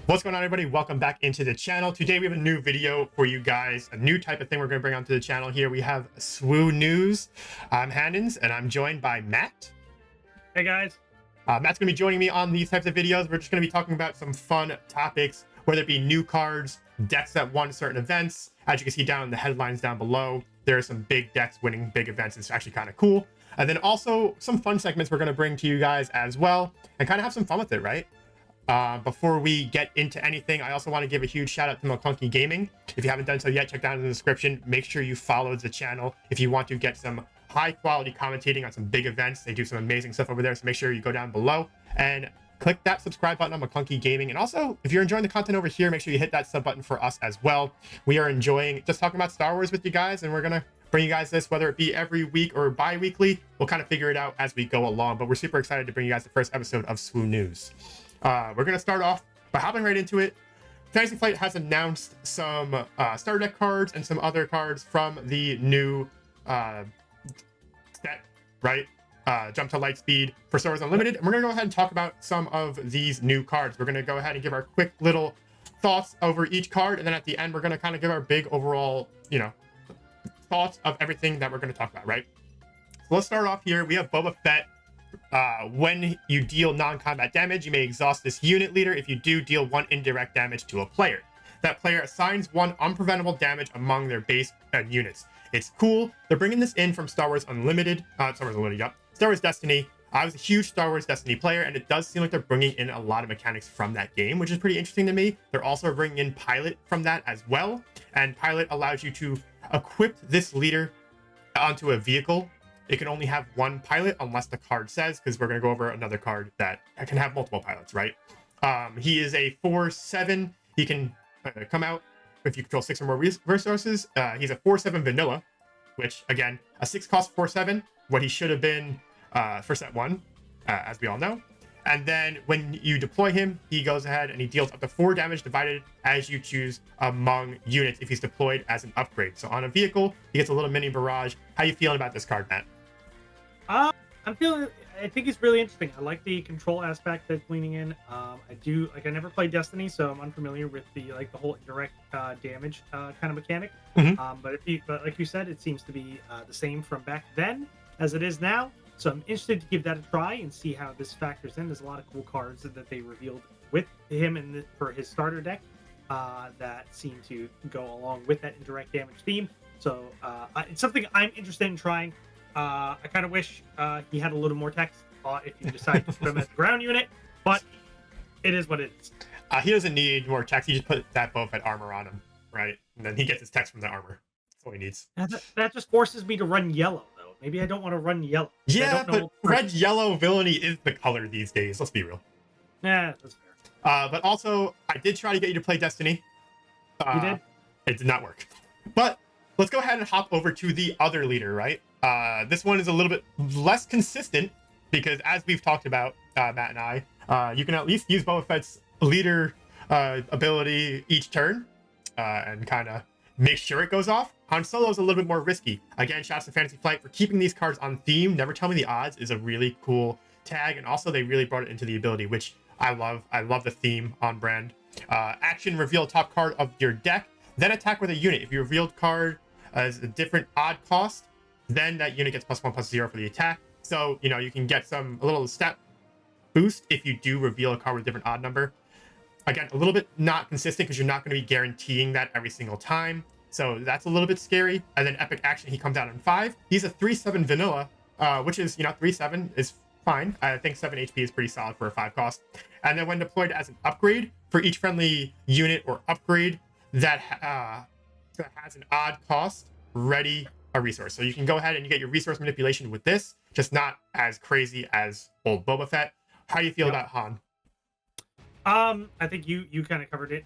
What's going on, everybody? Welcome back into the channel. Today we have a new video for you guys, a new type of thing we're going to bring onto the channel here. We have SWU news. I'm Handens and I'm joined by Matt. Hey guys. Matt's going to be joining me on these types of videos. We're just going to be talking about some fun topics, whether it be new cards, decks that won certain events. As you can see down in the headlines down below, there are some big decks winning big events. It's actually kind of cool. And then also some fun segments we're going to bring to you guys as well and kind of have some fun with it, right? Before we get into anything, I also want to give a huge shout out to Maclunky Gaming. If you haven't done so yet, check down in the description. Make sure you follow the channel if you want to get some high quality commentating on some big events. They do some amazing stuff over there, so make sure you go down below and click that subscribe button on Maclunky Gaming. And also, if you're enjoying the content over here, make sure you hit that sub button for us as well. We are enjoying just talking about Star Wars with you guys, and we're gonna bring you guys this, whether it be every week or bi-weekly. We'll kind of figure it out as we go along, but we're super excited to bring you guys the first episode of SWU News. We're going to start off by hopping right into it. Fantasy Flight has announced some starter deck cards and some other cards from the new set, right? Jump to Light Speed for Star Wars Unlimited. And we're going to go ahead and talk about some of these new cards. We're going to go ahead and give our quick little thoughts over each card. And then at the end, we're going to kind of give our big overall, thoughts of everything that we're going to talk about, right? So let's start off here. We have Boba Fett. When you deal non-combat damage, you may exhaust this unit leader. If you do, deal 1 indirect damage to a player. That player assigns 1 unpreventable damage among their base units. It's cool. They're bringing this in from Star Wars Unlimited. Star Wars Unlimited, yep. Star Wars Destiny. I was a huge Star Wars Destiny player, and it does seem like they're bringing in a lot of mechanics from that game, which is pretty interesting to me. They're also bringing in Pilot from that as well, and Pilot allows you to equip this leader onto a vehicle. It can only have 1 pilot unless the card says, because we're going to go over another card that can have multiple pilots, right? He is a 4/7. He can come out if you control 6 or more resources. He's a 4/7 vanilla, which, again, a 6 cost 4/7, what he should have been for set 1, as we all know. And then when you deploy him, he goes ahead and he deals up to 4 damage divided as you choose among units if he's deployed as an upgrade. So on a vehicle, he gets a little mini barrage. How you feeling about this card, Matt? I think it's really interesting. I like the control aspect that's leaning in. I never played Destiny, so I'm unfamiliar with the whole indirect damage kind of mechanic. Mm-hmm. But like you said, it seems to be the same from back then as it is now. So I'm interested to give that a try and see how this factors in. There's a lot of cool cards that they revealed with him for his starter deck that seem to go along with that indirect damage theme. So it's something I'm interested in trying. I kind of wish he had a little more text if you decide to put him as a ground unit, but it is what it is. He doesn't need more text. He just put that Boba Fett armor on him, right? And then he gets his text from the armor. That's all he needs. That just forces me to run yellow, though. Maybe I don't want to run yellow. Yeah, but red-yellow villainy is the color these days. Let's be real. Yeah, that's fair. But also, I did try to get you to play Destiny. You did? It did not work. But let's go ahead and hop over to the other leader, right? This one is a little bit less consistent because, as we've talked about, Matt and I, you can at least use Boba Fett's leader ability each turn and kind of make sure it goes off. Han Solo is a little bit more risky. Again, shouts to Fantasy Flight for keeping these cards on theme. Never Tell Me the Odds is a really cool tag, and also they really brought it into the ability, which I love. I love the theme on brand. Action, reveal top card of your deck, then attack with a unit. If you revealed card as a different odd cost, then that unit gets +1/+0 for the attack. So, you can get a little stat boost if you do reveal a card with a different odd number. Again, a little bit not consistent because you're not going to be guaranteeing that every single time. So that's a little bit scary. And then Epic Action, he comes out on 5. He's a 3/7 vanilla, which is, 3/7 is fine. I think 7 HP is pretty solid for a 5 cost. And then when deployed as an upgrade, for each friendly unit or upgrade that has an odd cost, ready a resource. So you can go ahead and you get your resource manipulation with this, just not as crazy as old Boba Fett. How do you feel about Han? I think you kind of covered it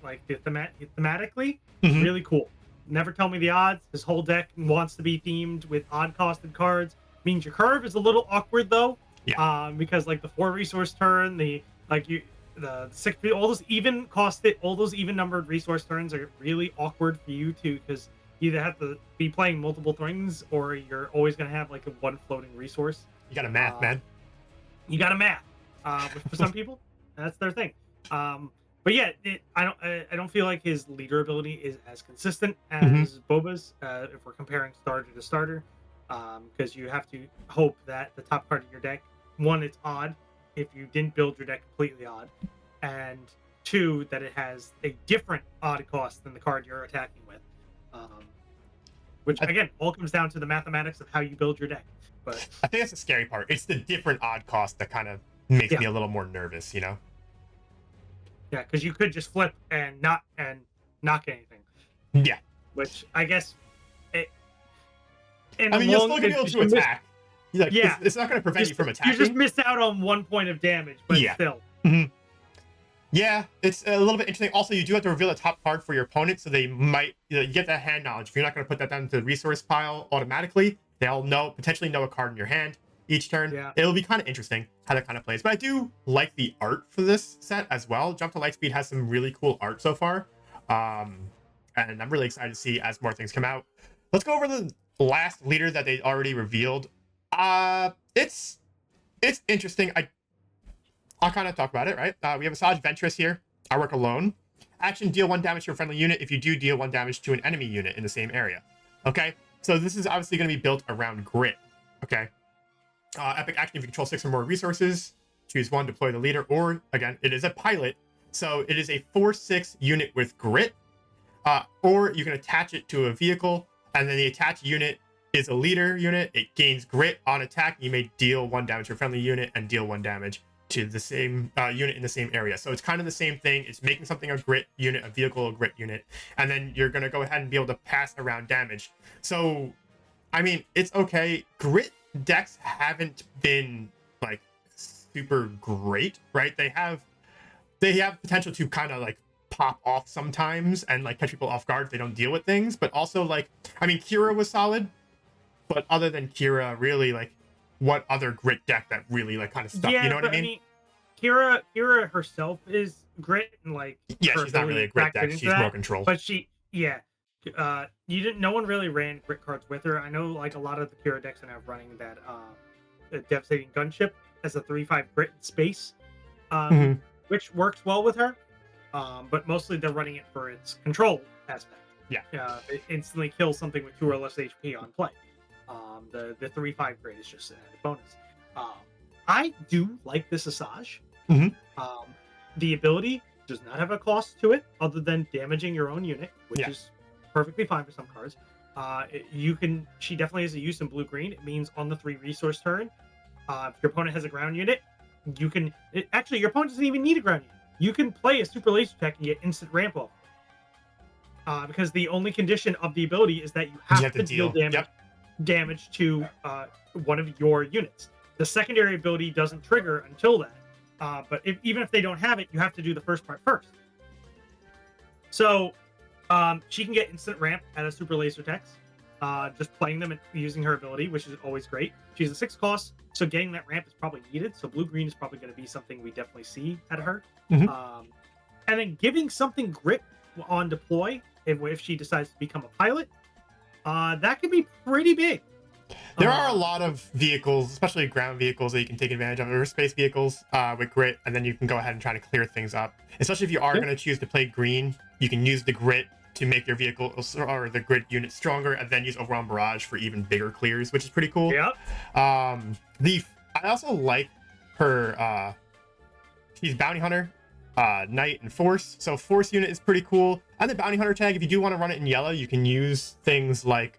thematically. Really cool. Never Tell Me the Odds. His whole deck wants to be themed with odd costed cards. Means your curve is a little awkward though. Yeah. Because the 4 resource turn, the 6, all those even numbered resource turns are really awkward for you because you either have to be playing multiple things or you're always going to have a 1 floating resource. You got to math, man. You got to math. For some people, that's their thing. But yeah, I don't feel like his leader ability is as consistent Mhm. as Boba's if we're comparing starter to starter, because you have to hope that the top card of your deck, one, it's odd if you didn't build your deck completely odd, and two, that it has a different odd cost than the card you're attacking with, um, which I, again all comes down to the mathematics of how you build your deck. But I think that's the scary part. It's the different odd cost that kind of makes yeah, me a little more nervous, you know? yeah, because you could just flip and not get anything, Yeah. which I guess it, in I the mean, you'll long, still be able to you miss, attack. Like, yeah, it's not going to prevent you from you just attacking. missed out on 1 point of damage, but Yeah. still, Mhm. Yeah, it's a little bit interesting. Also, you do have to reveal a top card for your opponent, so they might you get that hand knowledge. If you're not going to put that down to the resource pile automatically, they'll potentially know a card in your hand each turn. yeah, It'll be kind of interesting how that kind of plays. But I do like the art for this set as well. Jump to Lightspeed has some really cool art so far, and I'm really excited to see as more things come out. Let's go over the last leader that they already revealed. It's interesting. I'll kind of talk about it, right? We have Asajj Ventress here. I work alone. Action, deal 1 damage to a friendly unit. If you do, deal 1 damage to an enemy unit in the same area. Okay? So this is obviously going to be built around grit. Okay? Epic action, if you control 6 or more resources, choose 1, deploy the leader, or, again, it is a pilot. So it is a 4/6 unit with grit. Or you can attach it to a vehicle, and then the attached unit is a leader unit. It gains grit on attack. You may deal 1 damage to a friendly unit and deal 1 damage to the same unit in the same area. So it's kind of the same thing. It's making something a grit unit, a vehicle a grit unit, and then you're going to go ahead and be able to pass around damage. So, I mean, it's okay. Grit decks haven't been like super great, right? They have potential to kind of like pop off sometimes and like catch people off guard if they don't deal with things. But also, like, I mean, Kira was solid, but other than Kira, really, like, what other grit deck that really like kind of stuck? yeah. You know what But I mean? Kira herself is grit, and like Yeah, her she's not really ability a grit factored deck. into She's more that. control. But yeah, you didn't. No one really ran grit cards with her. I know like a lot of the Kira decks are now running that devastating gunship as a 3/5 grit space, Mhm. which works well with her. But mostly they're running it for its control aspect. Yeah. It instantly kills something with 2 or less HP on play. The 3/5 grade is just an added bonus. Um, I do like this Asajj. Mhm. The ability does not have a cost to it other than damaging your own unit, which Yeah. is perfectly fine for some cards. She definitely has a use in blue green. It means on the 3 resource turn, if your opponent has a ground unit, actually your opponent doesn't even need a ground unit. You can play a super laser tech and get instant ramp off. Because the only condition of the ability is that you have to deal damage to one of your units. The secondary ability doesn't trigger until that. But even if they don't have it, you have to do the first part first. So she can get instant ramp out of super laser techs, just playing them and using her ability, which is always great. She's a 6 cost, so getting that ramp is probably needed. So blue green is probably going to be something we definitely see out of her. Mhm. And then giving something grit on deploy if she decides to become a pilot, that could be pretty big. There are a lot of vehicles, especially ground vehicles, that you can take advantage of, or space vehicles with grit, and then you can go ahead and try to clear things up. Especially if you are going to choose to play green, you can use the grit to make your vehicle or the grit unit stronger, and then use Overwhelm Barrage for even bigger clears, which is pretty cool. Yeah. I also like her. She's Bounty Hunter, Knight, and Force. So Force unit is pretty cool. And the Bounty Hunter tag, if you do want to run it in yellow, you can use things like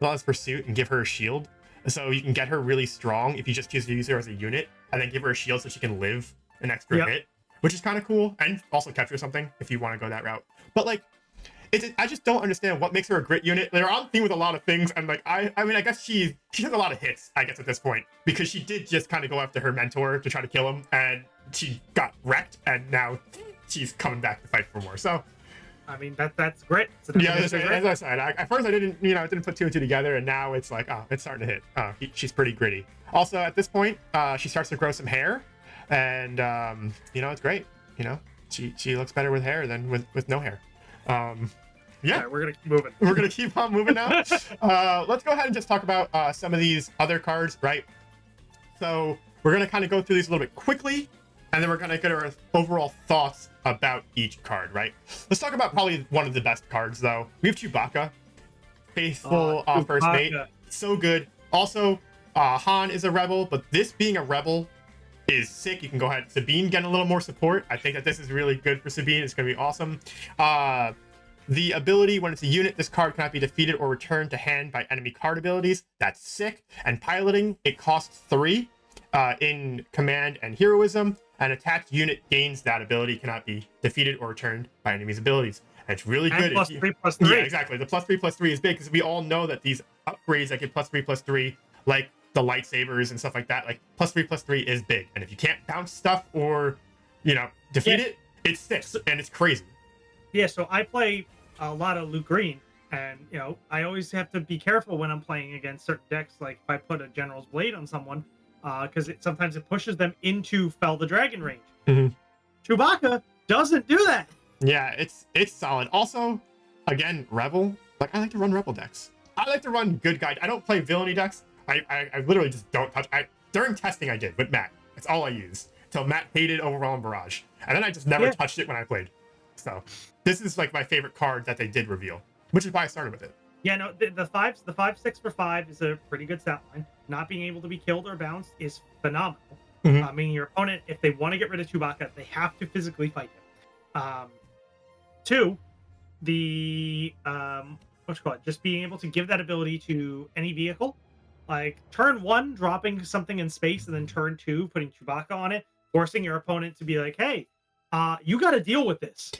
Relentless Pursuit and give her a shield. So you can get her really strong if you just choose to use her as a unit, and then give her a shield so she can live an extra hit, which is kind of cool. And also catch her something if you want to go that route. But like, I just don't understand what makes her a grit unit. They're on theme with a lot of things, and like I mean, I guess she took a lot of hits, I guess, at this point, because she did just kind of go after her mentor to try to kill him, and she got wrecked, and now she's coming back to fight for more. So I mean, that's great. yeah, as I said, at first I didn't put 2 and 2 together, and now it's like, oh, it's starting to hit. She's pretty gritty. Also, at this point, she starts to grow some hair, and it's great. She looks better with hair than with no hair. Yeah, we're gonna keep moving. We're gonna keep on moving now. Let's go ahead and just talk about some of these other cards, right? So we're gonna kind of go through these a little bit quickly. and then we're gonna get our overall thoughts about each card, right? Let's talk about probably one of the best cards, though. We have Chewbacca, faithful first mate, so good. Also, Han is a rebel, but this being a rebel is sick. You can go ahead. Sabine getting a little more support. I think that this is really good for Sabine. It's gonna be awesome. The ability, when it's a unit, this card cannot be defeated or returned to hand by enemy card abilities. That's sick. And piloting, it costs 3 in command and heroism. An attached unit gains that ability, cannot be defeated or returned by enemies' abilities. And it's really good. +3/+3. Yeah, exactly. The +3/+3 is big because we all know that these upgrades that get +3/+3, like the lightsabers and stuff like that, like +3/+3 is big. And if you can't bounce stuff or, defeat it, it sticks and it's crazy. Yeah, so I play a lot of Luke Green, and I always have to be careful when I'm playing against certain decks. Like if I put a General's Blade on someone, because sometimes it pushes them into Fell the Dragon range. Chewbacca doesn't do that. Yeah, it's solid. Also, again, Rebel. Like I like to run Rebel decks. I like to run good guide. I don't play villainy decks. I literally just don't touch. During testing I did with Matt. That's all I used until Matt hated Overwhelm Barrage, and then I just never touched it when I played. So this is like my favorite card that they did reveal, which is why I started with it. Yeah, no, the 5/6 for 5 is a pretty good stat line. Not being able to be killed or bounced is phenomenal. I mean, your opponent, if they want to get rid of Chewbacca, they have to physically fight him. 2, the just being able to give that ability to any vehicle. Like turn 1, dropping something in space, and then turn 2, putting Chewbacca on it, forcing your opponent to be like, hey, you got to deal with this.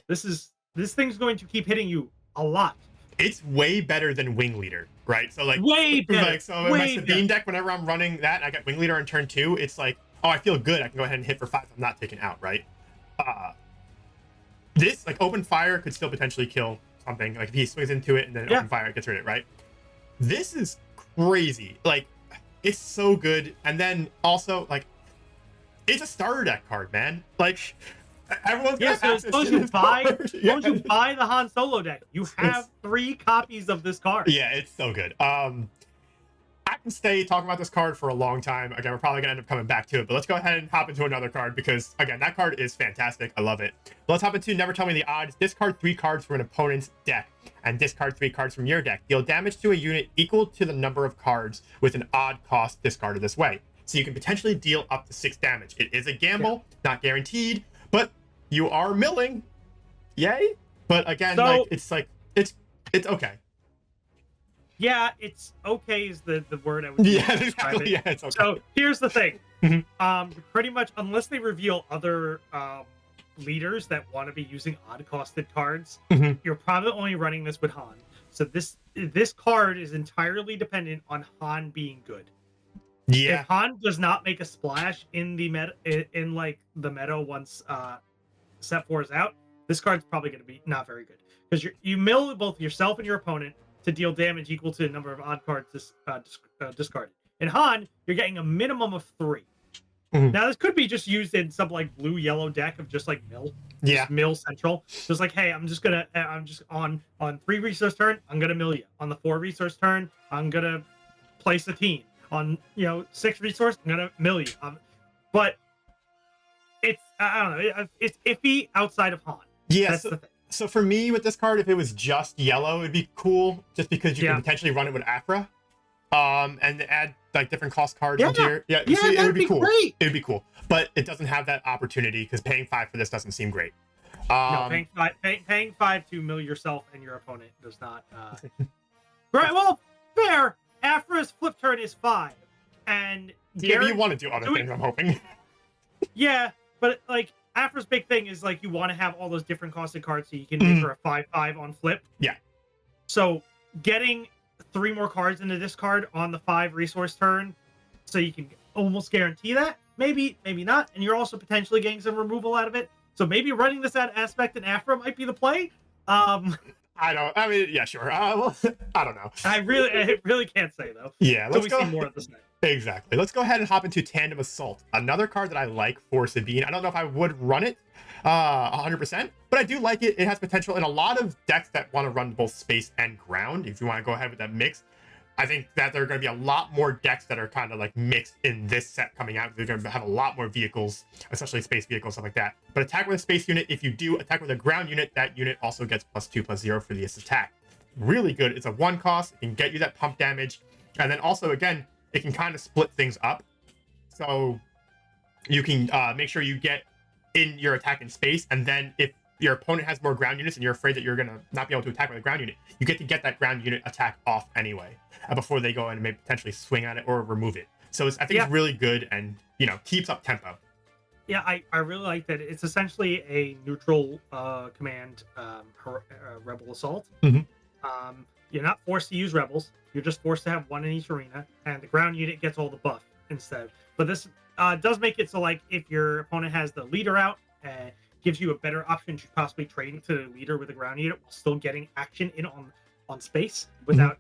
This thing's going to keep hitting you a lot. It's way better than Wing Leader, right? So like way better. Like so in my Sabine deck, whenever I'm running that, and I got Wing Leader on turn 2. It's like, oh, I feel good. I can go ahead and hit for 5. I'm not taken out, right? This like open fire could still potentially kill something. Like if he swings into it and then open fire, it gets rid of it, right? This is crazy. Like it's so good. And then also like it's a starter deck card, man. Like everyone's got access to this card. Once you buy the Han Solo deck, you have 3 copies of this card. Yeah, it's so good. I can stay talking about this card for a long time. Again, we're probably gonna end up coming back to it, but let's go ahead and hop into another card because again, that card is fantastic. I love it. But let's hop into Never Tell Me the Odds. Discard 3 cards from an opponent's deck and discard 3 cards from your deck. Deal damage to a unit equal to the number of cards with an odd cost discarded this way. So you can potentially deal up to 6 damage. It is a gamble, not guaranteed, but you are milling. Yay. But again, it's okay. Yeah, it's okay is the word I would use to describe it. Yeah, it's okay. So here's the thing. Pretty much, unless they reveal other leaders that want to be using odd-costed cards, you're probably only running this with Han. So this card is entirely dependent on Han being good. Yeah. If Han does not make a splash in the meta, in like the meta once set 4 is out, this card's probably going to be not very good because you mill both yourself and your opponent to deal damage equal to the number of odd cards discarded. In Han, you're getting a minimum of 3. Now this could be just used in some like blue-yellow deck of just like mill. Yeah. Just mill central. Just like, hey, I'm just on 3 resource turn, I'm gonna mill you. On the 4 resource turn, I'm gonna place a team. On 6 resource, I'm gonna mill you. But it's I don't know, it's iffy outside of Han. Yeah. That's the thing. So for me with this card, if it was just yellow, it'd be cool just because you can potentially run it with Afra. And add like different cost cards into your it would be cool. Great. It would be cool. But it doesn't have that opportunity because paying 5 for this doesn't seem great. No, paying 5 to mill yourself and your opponent does not right, well, fair. Afra's flip turn is 5. And yeah, you want to do other things, I'm hoping. Yeah, but like Afra's big thing is like you want to have all those different costed cards so you can make her a 5/5 on flip. Yeah. So getting 3 more cards into this card on the 5 resource turn, so you can almost guarantee that. Maybe not, and you're also potentially getting some removal out of it. So maybe running this aspect in Afra might be the play. Yeah, sure. Well, I don't know. I really can't say though. Yeah, let's see more of this night. Exactly. Let's go ahead and hop into Tandem Assault. Another card that I like for Sabine. I don't know if I would run it 100%, but I do like it. It has potential in a lot of decks that want to run both space and ground. If you want to go ahead with that mix, I think that there are going to be a lot more decks that are kind of like mixed in this set coming out. They're going to have a lot more vehicles, especially space vehicles, stuff like that. But attack with a space unit, if you do attack with a ground unit, that unit also gets +2/+0 for this attack. Really good. It's a 1 cost. It can get you that pump damage. And then also, again, it can kind of split things up. So you can make sure you get in your attack in space. And then if your opponent has more ground units and you're afraid that you're going to not be able to attack with a ground unit, you get to get that ground unit attack off anyway before they go in and maybe potentially swing at it or remove it. So I think it's really good and, keeps up tempo. Yeah, I really like that. It's essentially a neutral command rebel assault. You're not forced to use rebels. You're just forced to have one in each arena, and the ground unit gets all the buff instead. But this does make it so, like, if your opponent has the leader out, gives you a better option to possibly trade to the leader with a ground unit while still getting action in on space without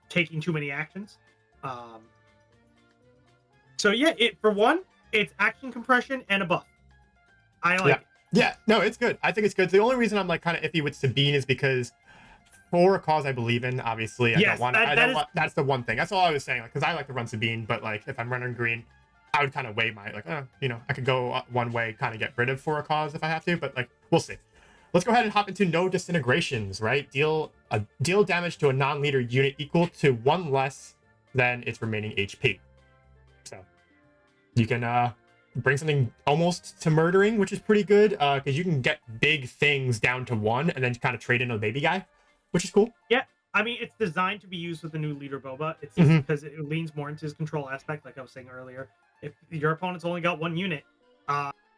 taking too many actions. So yeah, it's action compression and a buff. I like it. Yeah, no, it's good. I think it's good. The only reason I'm like kind of iffy with Sabine is because for a cause I believe in, obviously, I don't want to. That's the one thing. That's all I was saying. Because I like to run Sabine, but like if I'm running green, I would kind of weigh my I could go one way, kind of get rid of for a cause if I have to, but like we'll see. Let's go ahead and hop into no disintegrations. Right, deal damage to a non-leader unit equal to 1 less than its remaining HP. So you can bring something almost to murdering, which is pretty good because you can get big things down to 1 and then kind of trade in a baby guy, which is cool. Yeah, I mean, it's designed to be used with the new leader Boba. It's just because it leans more into his control aspect, like I was saying earlier. If your opponent's only got 1 unit,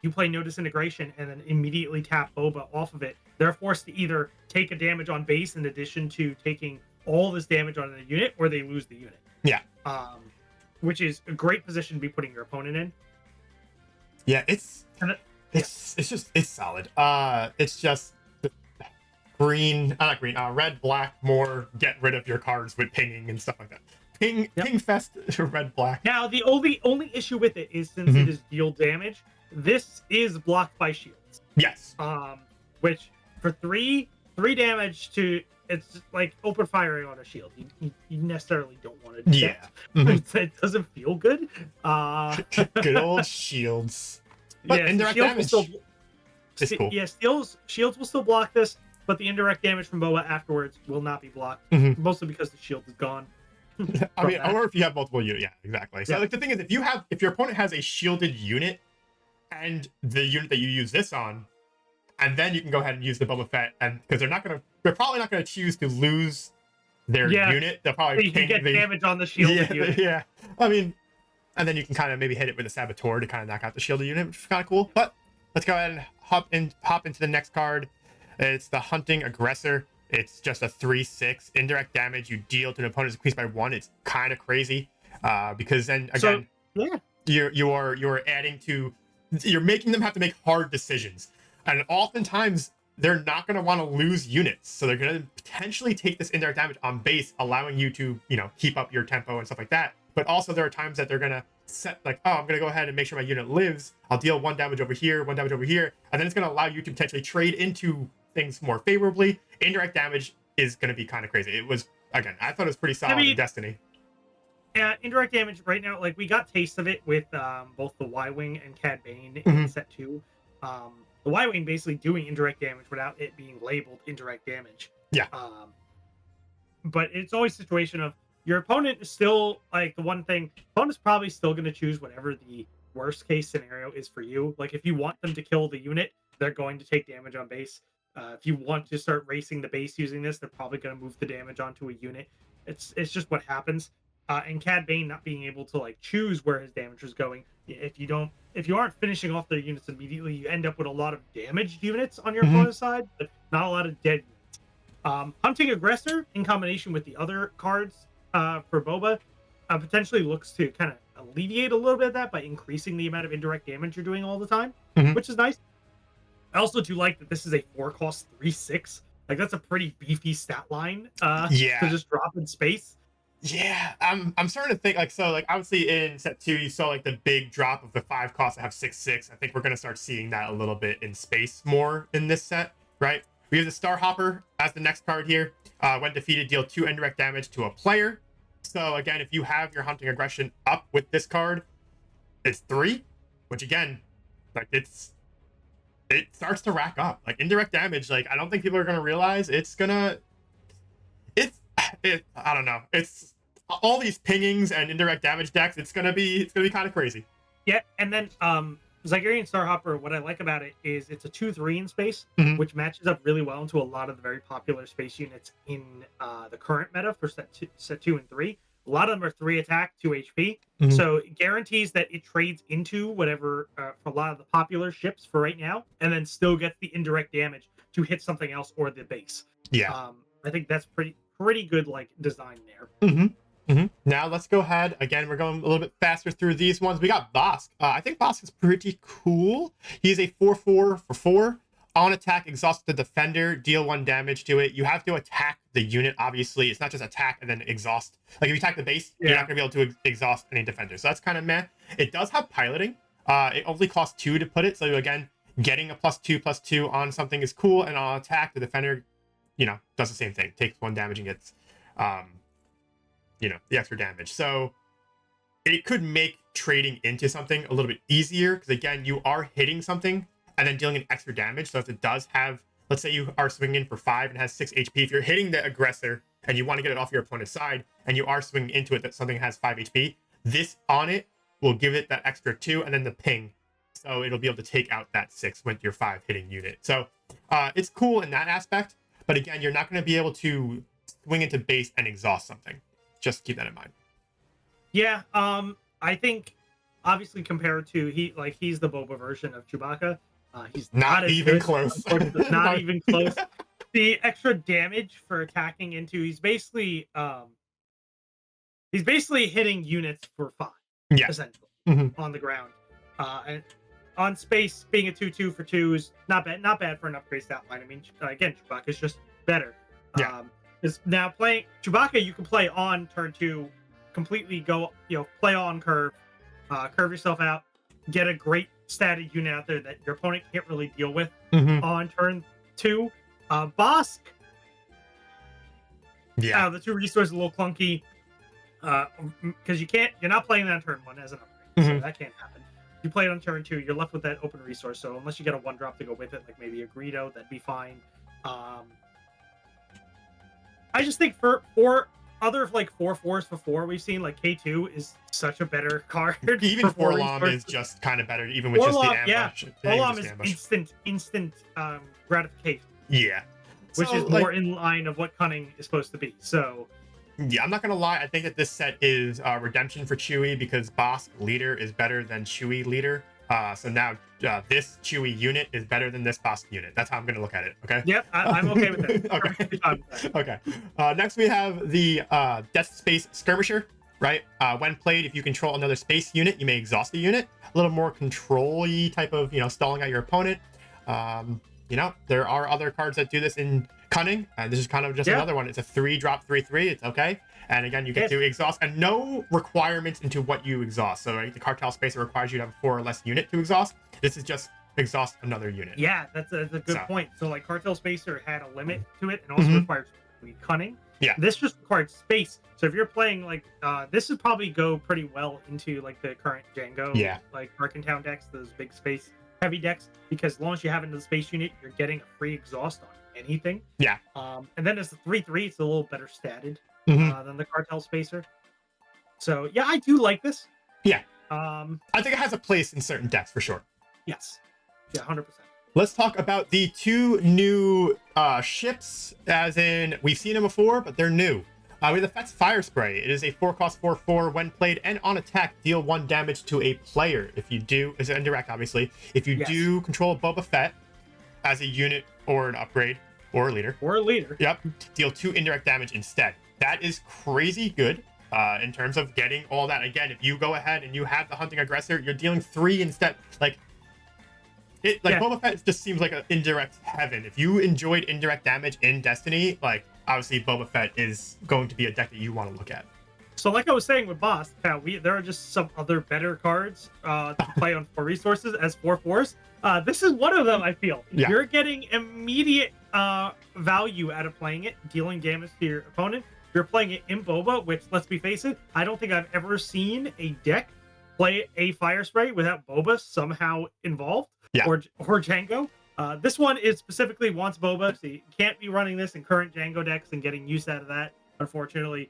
you play no disintegration and then immediately tap Boba off of it, they're forced to either take a damage on base in addition to taking all this damage on the unit, or they lose the unit. Yeah. Which is a great position to be putting your opponent in. Yeah, it's solid. It's just red, black, more get rid of your cards with pinging and stuff like that. Ping fest, red, black. Now the only issue with it is since it is deal damage, this is blocked by shields. Yes. Which for three damage to, it's like open firing on a shield. You necessarily don't want to do that. It doesn't feel good. Good old shields. But indirect damage is cool. Yeah, shields will still block this, but the indirect damage from Boba afterwards will not be blocked. Mostly because the shield is gone. I mean, or if you have multiple units. Yeah, exactly. So like the thing is, if your opponent has a shielded unit and the unit that you use this on, and then you can go ahead and use the Boba Fett, and because they're probably not gonna choose to lose their unit. They'll probably get damage on the shielded unit. Yeah. I mean, and then you can kind of maybe hit it with a Saboteur to kind of knock out the shielded unit, which is kind of cool. But let's go ahead and hop into the next card. It's the Hunting Aggressor. It's just a 3/6 indirect damage you deal to an opponent's increased by 1. It's kind of crazy because then again, you're making them have to make hard decisions, and oftentimes they're not going to want to lose units, so they're going to potentially take this indirect damage on base, allowing you to keep up your tempo and stuff like that. But also there are times that they're going to set like, oh, I'm going to go ahead and make sure my unit lives. I'll deal 1 damage over here, 1 damage over here, and then it's going to allow you to potentially trade into things more favorably. Indirect damage is going to be kind of crazy. It was, again, I thought it was pretty solid in Destiny. Yeah, indirect damage right now, like we got taste of it with both the Y-Wing and Cad Bane in set 2. The Y-Wing basically doing indirect damage without it being labeled indirect damage. Yeah. But it's always a situation of your opponent is still, like, the one thing, opponent's probably still going to choose whatever the worst case scenario is for you. Like, if you want them to kill the unit, they're going to take damage on base. If you want to start racing the base using this, they're probably going to move the damage onto a unit. It's just what happens. And Cad Bane not being able to like choose where his damage is going. If you aren't finishing off their units immediately, you end up with a lot of damaged units on your opponent's side, but not a lot of dead units. Hunting Aggressor in combination with the other cards for Boba potentially looks to kind of alleviate a little bit of that by increasing the amount of indirect damage you're doing all the time, which is nice. I also do like that this is a 4-cost 3/6. Like that's a pretty beefy stat line to just drop in space. Yeah, I'm starting to think like, so like obviously in set 2 you saw like the big drop of the 5 costs that have 6/6. I think we're gonna start seeing that a little bit in space more in this set, right? We have the Star Hopper as the next card here. When defeated, deal 2 indirect damage to a player. So again, if you have your hunting aggression up with this card, it's 3, which again, like it starts to rack up. Like indirect damage, like I don't think people are gonna realize I don't know. It's all these pingings and indirect damage decks. It's gonna be kind of crazy. Yeah, and then Zygerian Starhopper, what I like about it is it's a 2/3 in space, which matches up really well into a lot of the very popular space units in the current meta for set 2 and 3. A lot of them are 3 attack, 2 HP. So it guarantees that it trades into whatever for a lot of the popular ships for right now, and then still gets the indirect damage to hit something else or the base. Yeah. I think that's pretty good like design there. Now let's go ahead. Again, we're going a little bit faster through these ones. We got Bosk. I think Bosk is pretty cool. He's a 4/4 for 4. On attack, exhaust the defender, deal 1 damage to it. You have to attack the unit, obviously. It's not just attack and then exhaust. Like if you attack the base, you're not going to be able to exhaust any defender. So that's kind of meh. It does have piloting. It only costs 2 to put it. So again, getting a +2/+2 on something is cool. And on attack, the defender, does the same thing. Takes 1 damage and gets, the extra damage. So it could make trading into something a little bit easier. Because again, you are hitting something and then dealing an extra damage. So if it does have, let's say you are swinging in for 5 and has 6 HP, if you're hitting the aggressor and you want to get it off your opponent's side and you are swinging into it that something has 5 HP, this on it will give it that extra 2 and then the ping. So it'll be able to take out that 6 with your 5 hitting unit. So it's cool in that aspect. But again, you're not going to be able to swing into base and exhaust something. Just keep that in mind. Yeah, I think obviously compared to he's the Boba version of Chewbacca. He's not even close. Not even close. The extra damage for attacking into he's basically hitting units for 5. Yeah. Essentially on the ground. And on space, being a 2/2 for 2 is not bad for an upgrade stat line. I mean, again, Chewbacca is just better. Yeah. Is now playing Chewbacca, you can play on turn 2, completely go, play on curve yourself out, get a great statted unit out there that your opponent can't really deal with on turn 2. Bosk, the 2 resources a little clunky because you're not playing that on turn 1 as an upgrade, so that can't happen. You play it on turn 2, you're left with that open resource. So unless you get a 1-drop to go with it, like maybe a Greedo, that'd be fine. I just think for other like 4/4s for 4 we've seen, like K2 is such a better card. Even Forlom is just kind of better, even with just the ambush. Forlom is instant gratification. Yeah. Which is more in line of what Cunning is supposed to be. So yeah, I'm not gonna lie. I think that this set is redemption for Chewie because Bosk leader is better than Chewie leader. So now this Chewie unit is better than this Bosk unit. That's how I'm gonna look at it. Okay. Yep, I'm okay with that. Okay. Okay. Next we have the Death Space Skirmisher. Right. When played, if you control another space unit, you may exhaust the unit. A little more control-y type of stalling out your opponent. There are other cards that do this in Cunning, and this is kind of just another one. It's a 3-drop 3/3. It's okay. And again, you get to exhaust, and no requirements into what you exhaust. So the Cartel Spacer requires you to have a 4 or less unit to exhaust. This is just exhaust another unit. Yeah, that's a good point. So like Cartel Spacer had a limit to it, and also required Cunning. Yeah. This just required space. So if you're playing like this would probably go pretty well into like the current Django, like Arkentown decks, those big space heavy decks, because as long as you have into the space unit, you're getting a free exhaust on anything. Yeah. And then as the 3/3, it's a little better statted than the Cartel Spacer. So yeah, I do like this. Yeah. I think it has a place in certain decks for sure. Yes. Yeah, 100%. Let's talk about the 2 new ships, as in we've seen them before, but they're new. We have the Fett's Fire Spray. It is a 4-cost 4/4. When played and on attack, deal 1 damage to a player. If you do, it's indirect, obviously. If you do control Boba Fett as a unit or an upgrade or a leader. Yep. Deal 2 indirect damage instead. That is crazy good in terms of getting all that. Again, if you go ahead and you have the hunting aggressor, you're dealing 3 instead. Boba Fett just seems like an indirect heaven. If you enjoyed indirect damage in Destiny, obviously Boba Fett is going to be a deck that you want to look at. So, like I was saying with Boss, there are just some other better cards to play on 4 resources as 4/4s. This is one of them. I feel you're getting immediate value out of playing it, dealing damage to your opponent. You're playing it in Boba, which, let's be face it, I don't think I've ever seen a deck play a Fire Spray without Boba somehow involved, or Django. This one is specifically wants Boba, so you can't be running this in current Django decks and getting use out of that, unfortunately.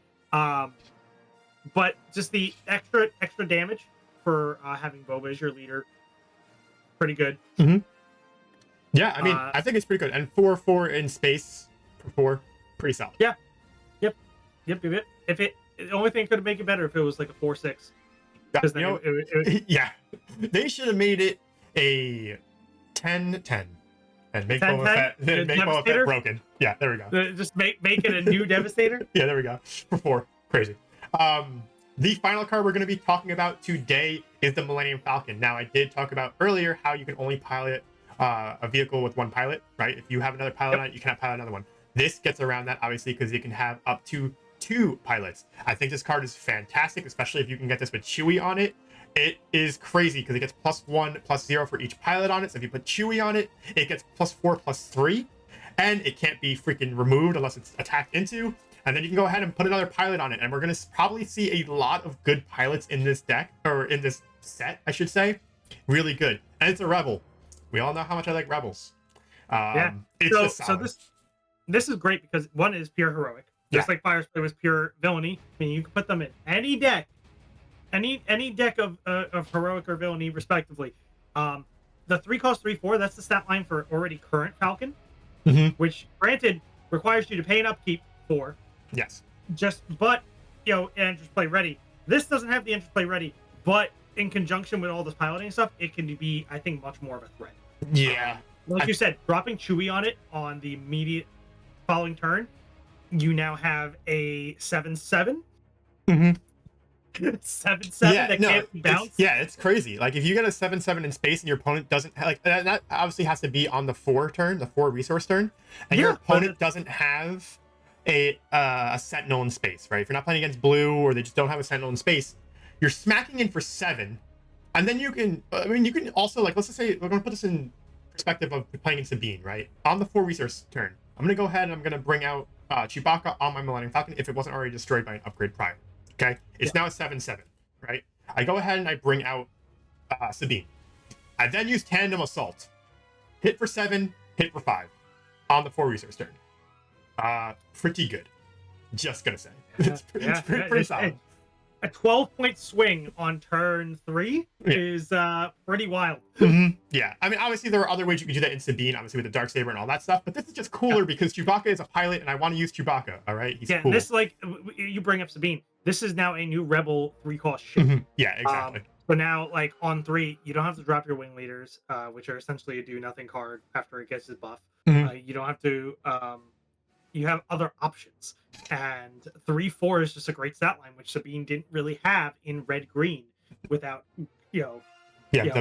But just the extra damage for having Boba as your leader, pretty good. Mm-hmm. Yeah, I mean, I think it's pretty good. And 4/4 in space for 4, pretty solid. Yeah. Yep. If the only thing could have made it better if it was like a 4/6. Yeah, they should have made it a 10/10 and make Boba Fett broken. Yeah, there we go. Just make it a new Devastator. Yeah, there we go. For 4, crazy. The final card we're going to be talking about today is the Millennium Falcon. Now, I did talk about earlier how you can only pilot a vehicle with one pilot, right? If you have another pilot on it, you cannot pilot another one. This gets around that, obviously, because you can have up to 2 pilots. I think this card is fantastic, especially if you can get this with Chewie on it. It is crazy because it gets +1/+0 for each pilot on it. So if you put Chewie on it, it gets +4/+3, and it can't be freaking removed unless it's attacked into. And then you can go ahead and put another pilot on it. And we're going to probably see a lot of good pilots in this deck, or in this set, I should say. Really good. And it's a Rebel. We all know how much I like Rebels. It's so this is great because one is pure heroic. Just like Fire Spray was pure villainy. I mean, you can put them in any deck. Any deck of heroic or villainy, respectively. The 3 cost 3/4, that's the stat line for already current Falcon. Which, granted, requires you to pay an upkeep for. Yes. But interplay ready. This doesn't have the interplay ready, but in conjunction with all this piloting stuff, it can be, I think, much more of a threat. Yeah. Like you said, dropping Chewie on it on the immediate following turn, you now have a 7/7. 7/7 that can't bounce. It's crazy. Like if you get a 7/7 in space and your opponent doesn't have, that obviously has to be on the 4 resource turn, and your opponent doesn't have a Sentinel in space, right? If you're not playing against blue or they just don't have a Sentinel in space, you're smacking in for 7, and then you can also, like, let's just say we're gonna put this in perspective of playing in Sabine, right? On the 4 resource turn, I'm gonna go ahead and I'm gonna bring out Chewbacca on my Millennium Falcon if it wasn't already destroyed by an upgrade prior. Okay, it's now a 7/7, right? I go ahead and I bring out Sabine. I then use Tandem Assault. Hit for 7, hit for 5 on the 4 resource turn. Pretty good. Just gonna say. It's pretty solid. A 12-point swing on turn 3 is pretty wild. Yeah, I mean, obviously there are other ways you can do that in Sabine, obviously with the Darksaber and all that stuff, but this is just cooler because Chewbacca is a pilot and I want to use Chewbacca, all right? He's cool. This, like, you bring up Sabine. This is now a new Rebel 3-cost ship. Yeah, exactly. So now, like, on 3, you don't have to drop your wing leaders, which are essentially a do-nothing card after it gets its buff. You don't have to... you have other options, and 3/4 is just a great stat line, which Sabine didn't really have in red-green without the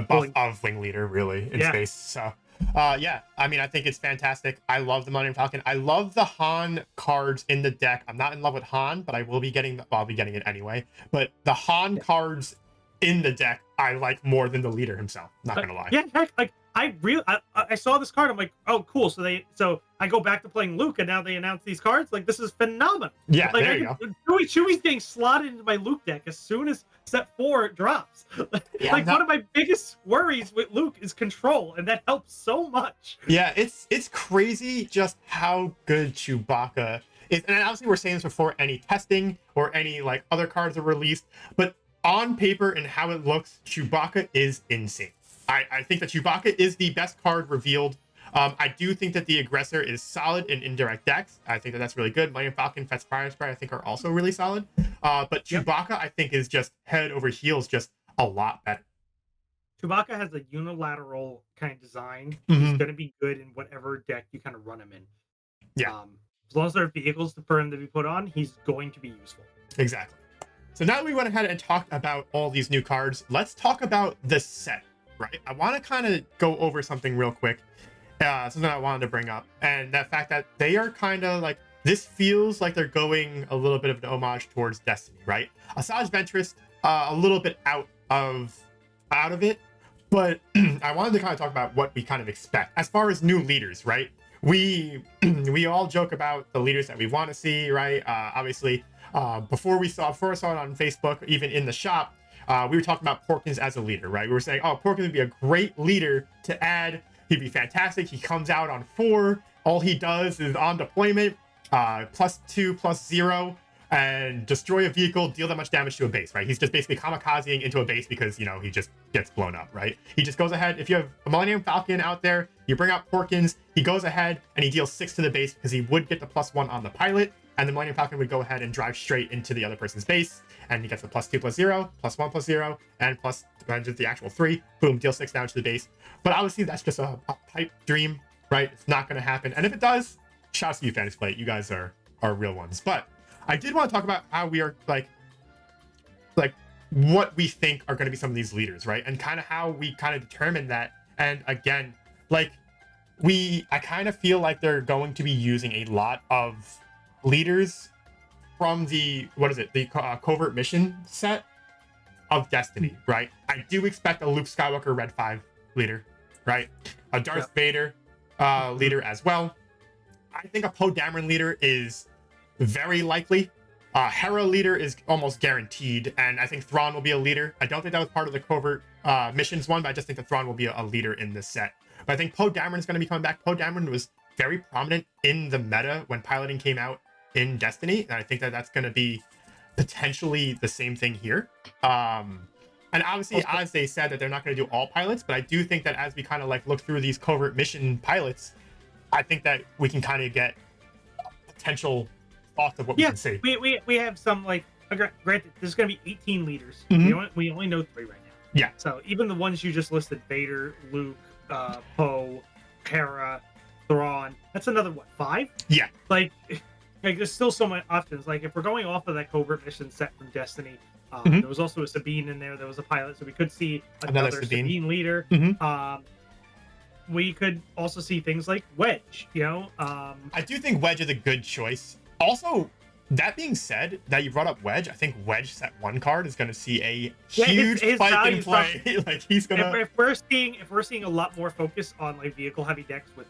buff of wing leader really in space. So I mean, I think it's fantastic. I love the Millennium Falcon. I love the Han cards in the deck. I'm not in love with Han, but I will be getting I'll be getting it anyway, but the Han cards in the deck I like more than the leader himself, not gonna lie. Heck, like I saw this card. I'm like, oh, cool. So I go back to playing Luke, and now they announce these cards. Like, this is phenomenal. Yeah, like, there you go. Chewie's getting slotted into my Luke deck as soon as set 4 drops. One of my biggest worries with Luke is control, and that helps so much. Yeah, it's crazy just how good Chewbacca is. And obviously, we're saying this before any testing or any like other cards are released, but on paper and how it looks, Chewbacca is insane. I think that Chewbacca is the best card revealed. I do think that the Aggressor is solid in indirect decks. I think that that's really good. Millennium Falcon, Fetch Fire Spray, I think are also really solid. But Chewbacca, I think, is just head over heels, just a lot better. Chewbacca has a unilateral kind of design. He's going to be good in whatever deck you kind of run him in. Yeah. As long as there are vehicles for him to be put on, he's going to be useful. Exactly. So now that we went ahead and talked about all these new cards, let's talk about the set. Right, I want to kind of go over something real quick, something I wanted to bring up, and that fact that they are kind of like this feels like they're going a little bit of an homage towards Destiny, right? Asajj Ventress, a little bit out of it, but I wanted to kind of talk about what we kind of expect as far as new leaders, right? We all joke about the leaders that we want to see, right? Obviously, before I saw it on Facebook, even in the shop, we were talking about Porkins as a leader, right? We were saying, oh, Porkins would be a great leader to add. He'd be fantastic. He comes out on 4. All he does is on deployment, +2/+0, and destroy a vehicle, deal that much damage to a base, right? He's just basically kamikazing into a base because, you know, he just gets blown up, right? He just goes ahead. If you have a Millennium Falcon out there, you bring out Porkins, he goes ahead and he deals 6 to the base because he would get the +1 on the pilot, and the Millennium Falcon would go ahead and drive straight into the other person's base, and he gets the +2/+0, +1/+0, and plus the actual 3. Boom, deal 6 damage to the base. But obviously, that's just a pipe dream, right? It's not going to happen. And if it does, shouts to you, Fantasy Play. You guys are real ones. But I did want to talk about how we are like what we think are going to be some of these leaders, right? And kind of how we kind of determine that. And again, like I kind of feel like they're going to be using a lot of leaders from the covert mission set of Destiny, right? I do expect a Luke Skywalker Red 5 leader, right? A Darth Vader leader as well. I think a Poe Dameron leader is very likely. Hera leader is almost guaranteed, and I think Thrawn will be a leader. I don't think that was part of the covert missions one, but I just think that Thrawn will be a leader in this set. But I think Poe Dameron is going to be coming back. Poe Dameron was very prominent in the meta when piloting came out in Destiny, and I think that that's going to be potentially the same thing here. And obviously, as they said that they're not going to do all pilots, but I do think that as we kind of like look through these covert mission pilots, I think that we can kind of get potential thoughts of what we can see. We have some, like, granted, there's going to be 18 leaders. We only know 3 right now. Yeah. So even the ones you just listed, Vader, Luke, Poe, Hera, Thrawn, that's another, 5? Yeah. Like there's still so many options. Like, if we're going off of that covert mission set from Destiny, there was also a Sabine in there. There was a pilot, so we could see another Sabine leader. We could also see things like Wedge, you know? I do think Wedge is a good choice. Also, that being said, that you brought up Wedge, I think Wedge set 1 card is going to see a huge spike in play. Like, he's going to... If we're seeing a lot more focus on, like, vehicle-heavy decks with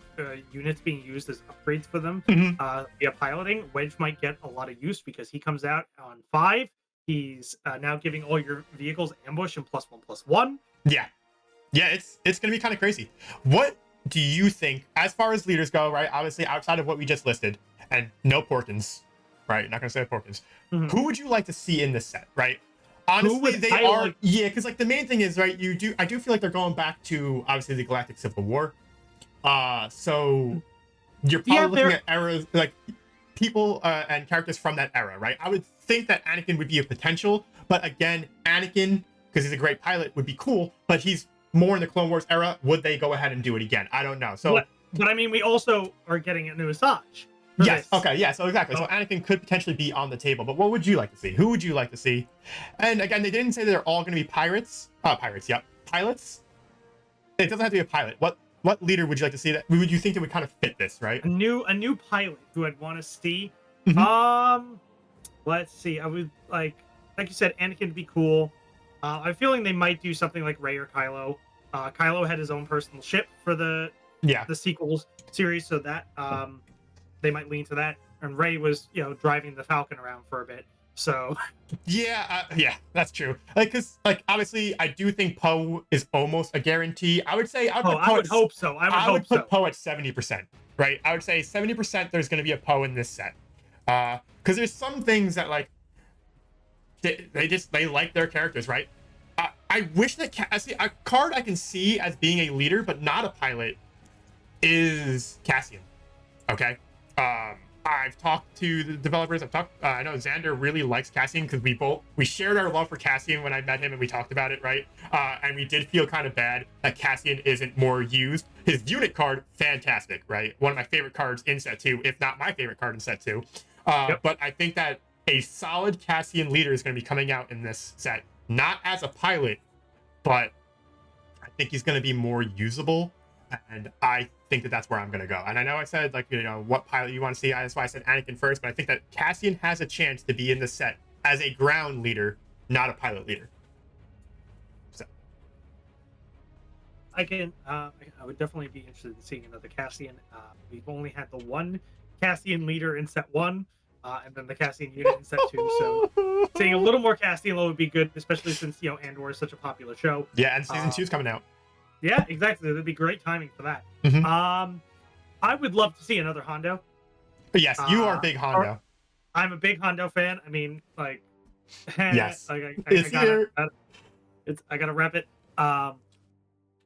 units being used as upgrades for them via piloting, Wedge might get a lot of use because he comes out on 5. He's now giving all your vehicles ambush and +1/+1. Yeah. Yeah, it's going to be kind of crazy. What do you think, as far as leaders go, right? Obviously, outside of what we just listed, and no Porkins, right? Not going to say Porkins. Who would you like to see in this set, right? Honestly, they are... Yeah, because, like, the main thing is, right, I do feel like they're going back to, obviously, the Galactic Civil War. So you're probably looking at eras, like, people and characters from that era, right? I would think that Anakin would be a potential, but again, Anakin, because he's a great pilot, would be cool, but he's more in the Clone Wars era. Would they go ahead and do it again? I don't know. So, but I mean, we also are getting a new Asajj. Yes. Okay. Yeah. So exactly. So Anakin could potentially be on the table. But what would you like to see? Who would you like to see? And again, they didn't say they're all going to be pirates. Pirates. Yep. Pilots. It doesn't have to be a pilot. What leader would you like to see? That would you think that would kind of fit this, right? A new pilot who I'd want to see. Let's see. I would like you said, Anakin would be cool. I'm feeling they might do something like Rey or Kylo. Kylo had his own personal ship for the sequels series, so that they might lean to that. And Rey was, driving the Falcon around for a bit. So yeah, that's true. Because obviously, I do think Poe is almost a guarantee. I would say I would hope so. I would put Poe at 70%. Right? I would say 70%. There's going to be a Poe in this set. Because there's some things that they like their characters, right? I wish that a card I can see as being a leader but not a pilot is Cassian. Okay. I've talked to the developers. I know Xander really likes Cassian because we shared our love for Cassian when I met him and we talked about it, right? And we did feel kind of bad that Cassian isn't more used. His unit card, fantastic, right? One of my favorite cards in set 2, if not my favorite card in set 2. But I think that a solid Cassian leader is going to be coming out in this set, not as a pilot, but I think he's going to be more usable. And I think that that's where I'm going to go. And I know I said, like, you know, what pilot you want to see. That's why I said Anakin first. But I think that Cassian has a chance to be in the set as a ground leader, not a pilot leader. So I would definitely be interested in seeing another Cassian. We've only had the one Cassian leader in set 1, and then the Cassian unit in set 2. So seeing a little more Cassian would be good, especially since, you know, Andor is such a popular show. Yeah, and season 2 is coming out. Yeah, exactly. That'd be great timing for that. Mm-hmm. I would love to see another Hondo. But yes, you are a big Hondo. I'm a big Hondo fan. I mean, like, yes, like, I gotta rep it. I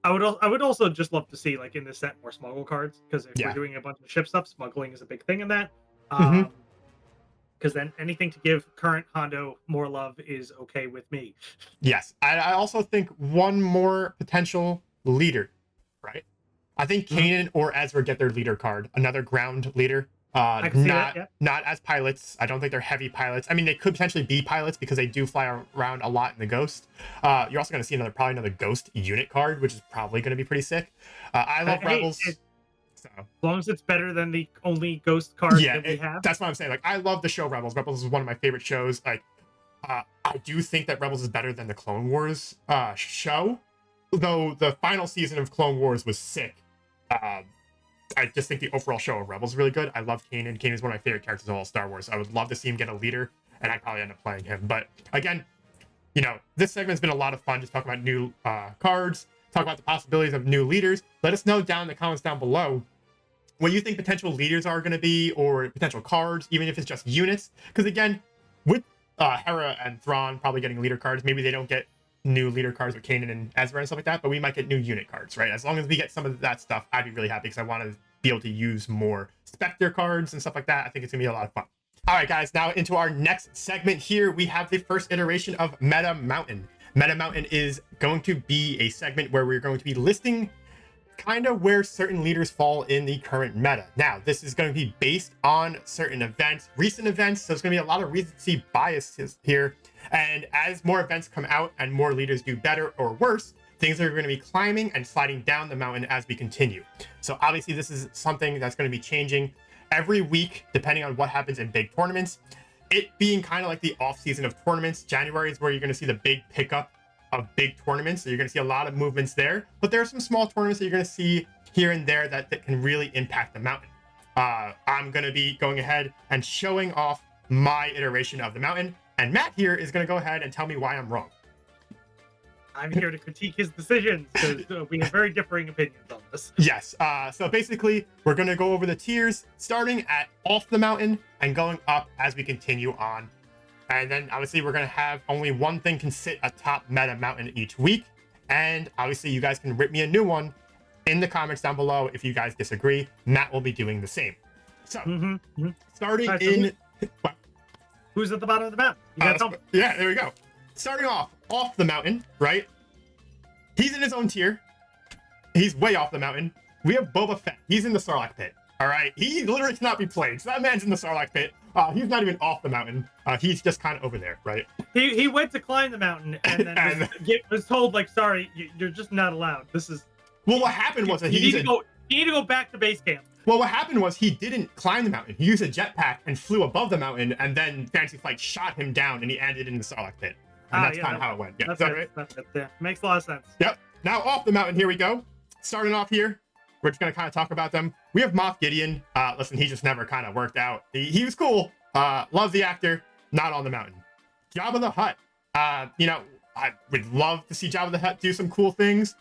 would also just love to see, like, in this set, more smuggle cards, because if we're doing a bunch of ship stuff, smuggling is a big thing in that. Because then anything to give current Hondo more love is okay with me. Yes, I also think one more potential leader, right? I think Kanan or Ezra get their leader card, another ground leader. I can see that, yeah. Not as pilots. I don't think they're heavy pilots. I mean, they could potentially be pilots because they do fly around a lot in the Ghost. You're also going to see probably another Ghost unit card, which is probably going to be pretty sick. I love Rebels. So. As long as it's better than the only Ghost card that we have. That's what I'm saying. Like, I love the show Rebels. Rebels is one of my favorite shows. Like, I do think that Rebels is better than the Clone Wars show, though the final season of Clone Wars was sick. I just think the overall show of Rebels is really good. I love Kanan. Kanan is one of my favorite characters of all Star Wars. I would love to see him get a leader, and I'd probably end up playing him. But again, you know, this segment's been a lot of fun, just talking about new cards, talk about the possibilities of new leaders. Let us know down in the comments down below what you think potential leaders are going to be, or potential cards, even if it's just units. Because again, with Hera and Thrawn probably getting leader cards, maybe they don't get new leader cards with Kanan and Ezra and stuff like that, but we might get new unit cards, right? As long as we get some of that stuff, I'd be really happy, because I want to be able to use more Spectre cards and stuff like that. I think it's gonna be a lot of fun. All right, guys, now into our next segment here, we have the first iteration of Meta Mountain. Meta Mountain is going to be a segment where we're going to be listing kind of where certain leaders fall in the current meta. Now, this is going to be based on certain events, recent events, so it's going to be a lot of recency biases here. And as more events come out and more leaders do better or worse, things are going to be climbing and sliding down the mountain as we continue. So obviously this is something that's going to be changing every week, depending on what happens in big tournaments. It being kind of like the off season of tournaments, January is where you're going to see the big pickup of big tournaments. So you're going to see a lot of movements there, but there are some small tournaments that you're going to see here and there that can really impact the mountain. I'm going to be going ahead and showing off my iteration of the mountain, and Matt here is going to go ahead and tell me why I'm wrong. I'm here to critique his decisions, because we have very differing opinions on this. Yes. So basically, we're going to go over the tiers, starting at off the mountain and going up as we continue on. And then obviously we're going to have only one thing can sit atop meta mountain each week. And obviously you guys can rip me a new one in the comments down below if you guys disagree. Matt will be doing the same. So starting in... Who's at the bottom of the mountain? You gotta tell me. Yeah, there we go. Starting off the mountain, right? He's in his own tier. He's way off the mountain. We have Boba Fett. He's in the Sarlacc pit. All right, he literally cannot be played. So that man's in the Sarlacc pit. He's not even off the mountain. He's just kind of over there, right? He went to climb the mountain and then was told, like, sorry, you're just not allowed. This is. Well, what happened was that you need to go back to base camp. Well, what happened was he didn't climb the mountain. He used a jetpack and flew above the mountain, and then Fantasy Flight shot him down, and he ended in the Sarlacc pit. And that's kind of how it went. Yeah, that's it. Yeah. Makes a lot of sense. Yep. Now off the mountain, here we go. Starting off here, we're just going to kind of talk about them. We have Moff Gideon. Listen, he just never kind of worked out. He was cool. Love the actor. Not on the mountain. Jabba the Hutt. You know, I would love to see Jabba the Hutt do some cool things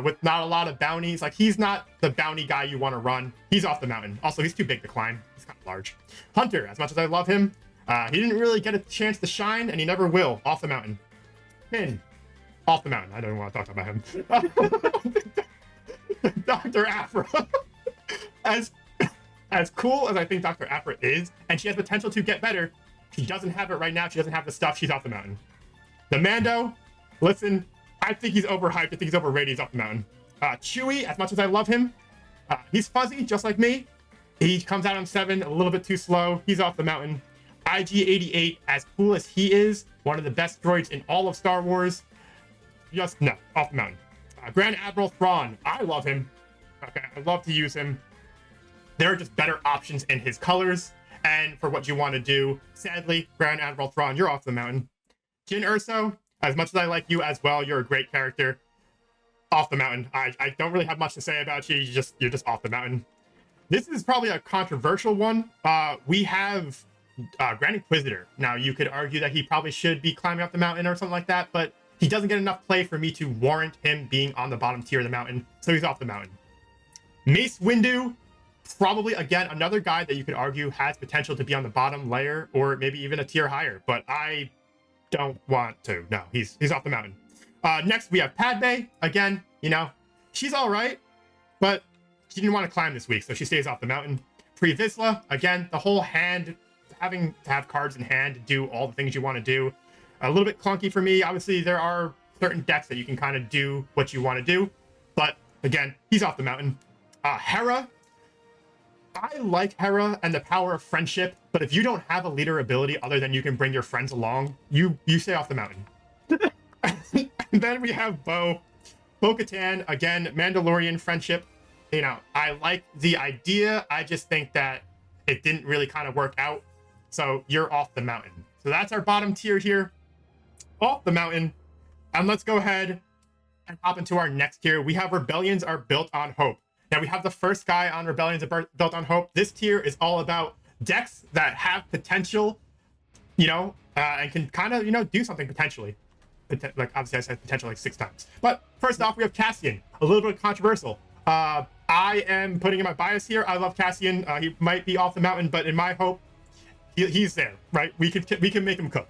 with not a lot of bounties. Like, he's not the bounty guy you want to run. He's off the mountain. Also, he's too big to climb. He's kind of large. Hunter, as much as I love him, he didn't really get a chance to shine, and he never will. Off the mountain. Finn. Off the mountain. I don't even want to talk about him. Dr. Aphra. As cool as I think Dr. Aphra is, and she has potential to get better, she doesn't have it right now. She doesn't have the stuff. She's off the mountain. The Mando, listen, I think he's overhyped. I think he's overrated. He's off the mountain. Chewie, as much as I love him, he's fuzzy, just like me. He comes out on 7, a little bit too slow. He's off the mountain. IG-88, as cool as he is, one of the best droids in all of Star Wars, just no, off the mountain. Grand Admiral Thrawn, I love him. Okay, I'd love to use him. There are just better options in his colors and for what you want to do. Sadly, Grand Admiral Thrawn, you're off the mountain. Jin Urso, as much as I like you as well, you're a great character. Off the mountain. I don't really have much to say about you. You're just off the mountain. This is probably a controversial one. We have Grand Inquisitor. Now, you could argue that he probably should be climbing up the mountain or something like that, but he doesn't get enough play for me to warrant him being on the bottom tier of the mountain, so he's off the mountain. Mace Windu, probably, again, another guy that you could argue has potential to be on the bottom layer or maybe even a tier higher, but I don't want to. No, he's off the mountain. Next, we have Padme. Again, you know, she's all right, but she didn't want to climb this week, so she stays off the mountain. Pre Vizsla, again, the whole hand, having to have cards in hand to do all the things you want to do, a little bit clunky for me. Obviously, there are certain decks that you can kind of do what you want to do, but again, he's off the mountain. Hera, I like Hera and the power of friendship, but if you don't have a leader ability other than you can bring your friends along, you stay off the mountain. And then we have Bo-Katan, again, Mandalorian friendship. You know, I like the idea. I just think that it didn't really kind of work out. So you're off the mountain. So that's our bottom tier here. Off the mountain. And let's go ahead and hop into our next tier. We have Rebellions Are Built on Hope. Now we have the first guy on Rebellions Are Built on Hope. This tier is all about decks that have potential, you know, and can kind of, you know, do something potentially. Like, obviously I said potential like 6 times. But first off, we have Cassian, a little bit controversial. I am putting in my bias here. I love Cassian. He might be off the mountain, but in my hope, he's there, right? We can make him cook.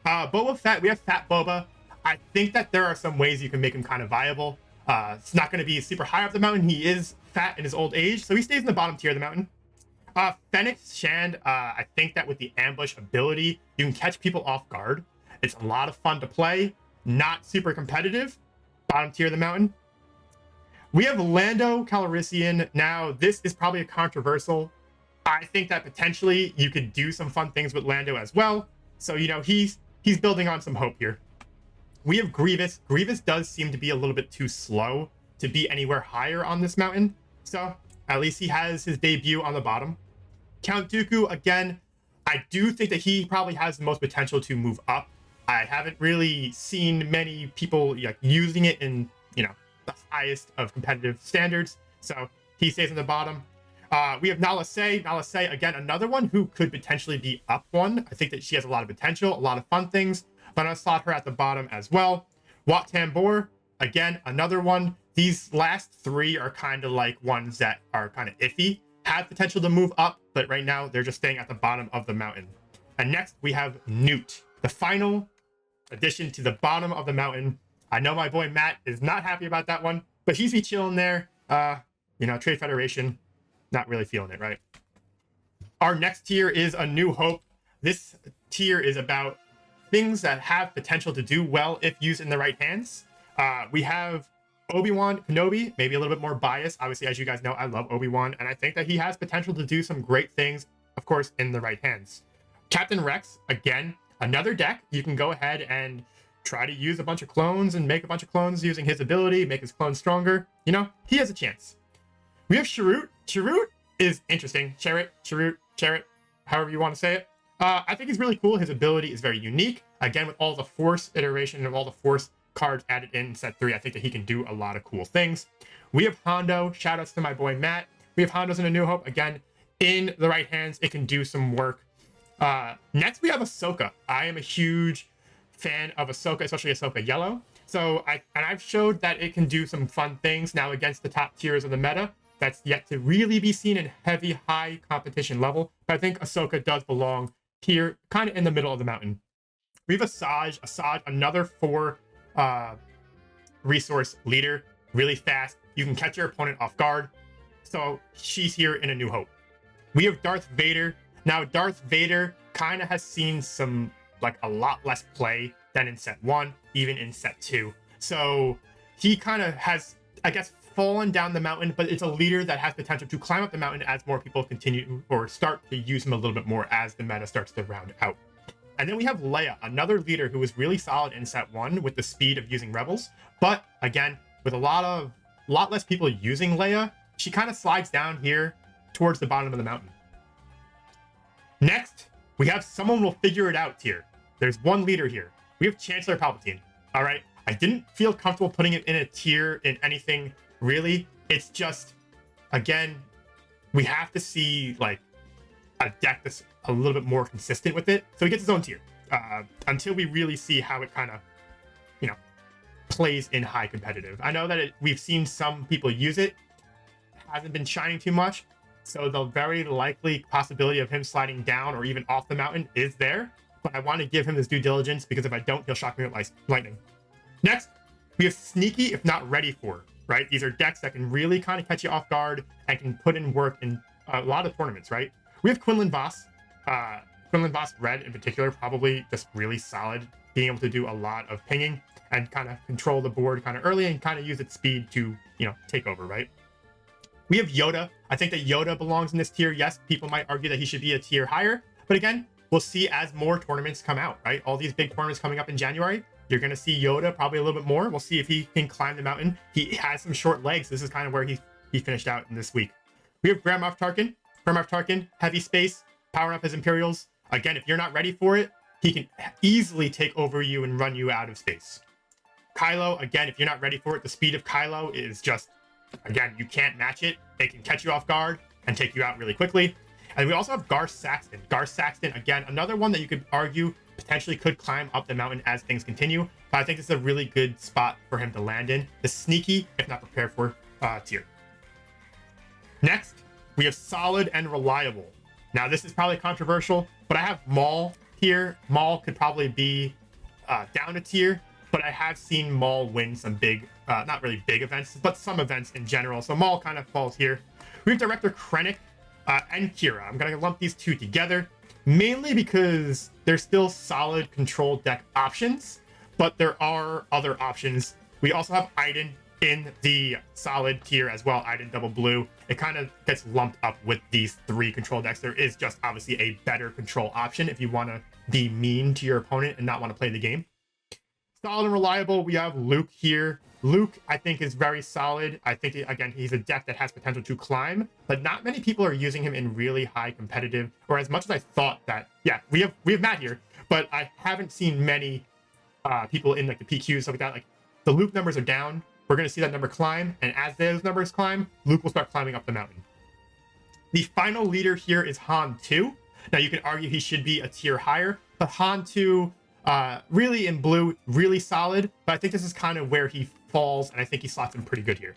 Boba Fett, we have Fat Boba. I think that there are some ways you can make him kind of viable. It's not going to be super high up the mountain. He is fat in his old age, so he stays in the bottom tier of the mountain. Fennec Shand, I think that with the ambush ability, you can catch people off guard. It's a lot of fun to play, not super competitive. Bottom tier of the mountain. We have Lando Calrissian. Now, this is probably a controversial. I think that potentially you could do some fun things with Lando as well. So, you know, he's building on some hope here. We have Grievous. Grievous does seem to be a little bit too slow to be anywhere higher on this mountain. So, at least he has his debut on the bottom. Count Dooku, again, I do think that he probably has the most potential to move up. I haven't really seen many people like using it in, you know, the highest of competitive standards. So he stays on the bottom. We have Nala Se. Nala Se, again, another one who could potentially be up one. I think that she has a lot of potential, a lot of fun things, but I'm going to slot her at the bottom as well. Wat Tambor, again, another one. These last 3 are kind of like ones that are kind of iffy, have potential to move up, but right now they're just staying at the bottom of the mountain. And next we have Newt, the final addition to the bottom of the mountain. I know my boy Matt is not happy about that one, but he's be chilling there. You know, Trade Federation, not really feeling it, right? Our next tier is A New Hope. This tier is about things that have potential to do well if used in the right hands. We have Obi-Wan Kenobi, maybe a little bit more biased. Obviously, as you guys know, I love Obi-Wan, and I think that he has potential to do some great things, of course, in the right hands. Captain Rex, again, another deck. You can go ahead and try to use a bunch of clones and make a bunch of clones using his ability, make his clones stronger. You know, he has a chance. We have Chirrut. Chirrut is interesting. Chirrut, however you want to say it. I think he's really cool. His ability is very unique. Again, with all the Force iteration and all the Force cards added in set 3, I think that he can do a lot of cool things. We have Hondo. Shoutouts to my boy Matt. We have Hondo's in A New Hope. Again, in the right hands, it can do some work. Next, we have Ahsoka. I am a huge fan of Ahsoka, especially Ahsoka Yellow. So I've showed that it can do some fun things now against the top tiers of the meta. That's yet to really be seen in heavy, high competition level. But I think Ahsoka does belong here, kind of in the middle of the mountain. We have Asajj. Asajj, another 4 resource leader, really fast. You can catch your opponent off guard. So she's here in A New Hope. We have Darth Vader. Now, Darth Vader kind of has seen some, like, a lot less play than in set 1, even in set 2. So he kind of has, I guess, fallen down the mountain, but it's a leader that has potential to climb up the mountain as more people continue or start to use him a little bit more as the meta starts to round out. And then we have Leia, another leader who was really solid in set 1 with the speed of using Rebels. But again, with a lot less people using Leia, she kind of slides down here towards the bottom of the mountain. Next, we have someone will figure it out tier. There's one leader here. We have Chancellor Palpatine. All right. I didn't feel comfortable putting it in a tier in anything really. It's just, again, we have to see like a deck that's a little bit more consistent with it. So he gets his own tier until we really see how it kind of, you know, plays in high competitive. I know that we've seen some people use it. Hasn't been shining too much. So the very likely possibility of him sliding down or even off the mountain is there. But I want to give him this due diligence because if I don't, he'll shock me with lightning. Next, we have Sneaky If Not Ready For, right? These are decks that can really kind of catch you off guard and can put in work in a lot of tournaments, right? We have Quinlan Voss. Quinlan Voss Red in particular, probably just really solid, being able to do a lot of pinging and kind of control the board kind of early and kind of use its speed to, you know, take over, right? We have Yoda. I think that Yoda belongs in this tier. Yes, people might argue that he should be a tier higher, but again, we'll see as more tournaments come out, right? All these big tournaments coming up in January, you're going to see Yoda probably a little bit more. We'll see if he can climb the mountain. He has some short legs. This is kind of where he finished out in this week. We have Grand Moff Tarkin. Grand Moff Tarkin, heavy space, powering up his Imperials. Again, if you're not ready for it, he can easily take over you and run you out of space. Kylo, again, if you're not ready for it, the speed of Kylo is just, again, you can't match it. It can catch you off guard and take you out really quickly. And we also have Garth Saxton. Garth Saxton, again, another one that you could argue potentially could climb up the mountain as things continue. But I think this is a really good spot for him to land in. The Sneaky, if not prepared for, tier. Next, we have Solid and Reliable. Now, this is probably controversial, but I have Maul here. Maul could probably be down a tier, but I have seen Maul win some big, not really big events, but some events in general. So Maul kind of falls here. We have Director Krennic and Kira. I'm going to lump these two together, mainly because they're still solid control deck options, but there are other options. We also have Iden in the solid tier as well, Iden double blue. It kind of gets lumped up with these three control decks. There is just obviously a better control option if you want to be mean to your opponent and not want to play the game. Solid and reliable, we have Luke here. Luke, I think, is very solid. I think, again, he's a deck that has potential to climb, but not many people are using him in really high competitive, or as much as I thought that, yeah, we have Matt here, but I haven't seen many people in like the PQs, stuff like that. Like the Luke numbers are down. We're going to see that number climb, and as those numbers climb, Luke will start climbing up the mountain. The final leader here is Han 2. Now, you can argue he should be a tier higher, but Han 2, really in blue, really solid, but I think this is kind of where he falls, and I think he slots in pretty good here.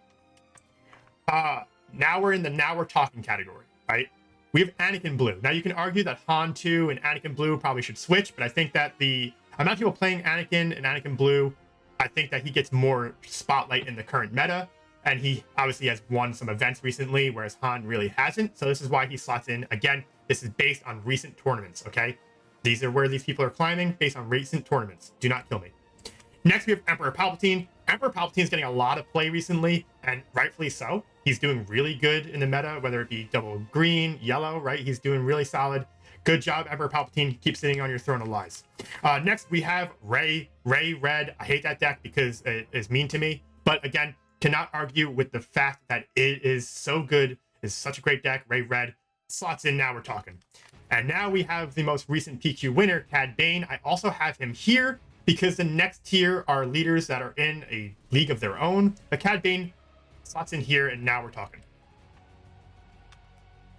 Now we're in the Now We're Talking category, right? We have Anakin Blue. Now, you can argue that Han 2 and Anakin Blue probably should switch, but I think that the amount of people playing Anakin and Anakin Blue, I think that he gets more spotlight in the current meta, and he obviously has won some events recently, whereas Han really hasn't. So this is why he slots in. Again, this is based on recent tournaments, okay? These are where these people are climbing based on recent tournaments. Do not kill me. Next, we have Emperor Palpatine. Emperor Palpatine is getting a lot of play recently, and rightfully so. He's doing really good in the meta, whether it be double green, yellow, right? He's doing really solid. Good job, Emperor Palpatine. Keep sitting on your throne of lies. Next, we have Rey Red. I hate that deck because it is mean to me. But again, cannot argue with the fact that it is so good. It's such a great deck. Rey Red slots in. Now we're talking. And now we have the most recent PQ winner, Cad Bane. I also have him here because the next tier are leaders that are in a league of their own. But Cad Bane slots in here, and now we're talking.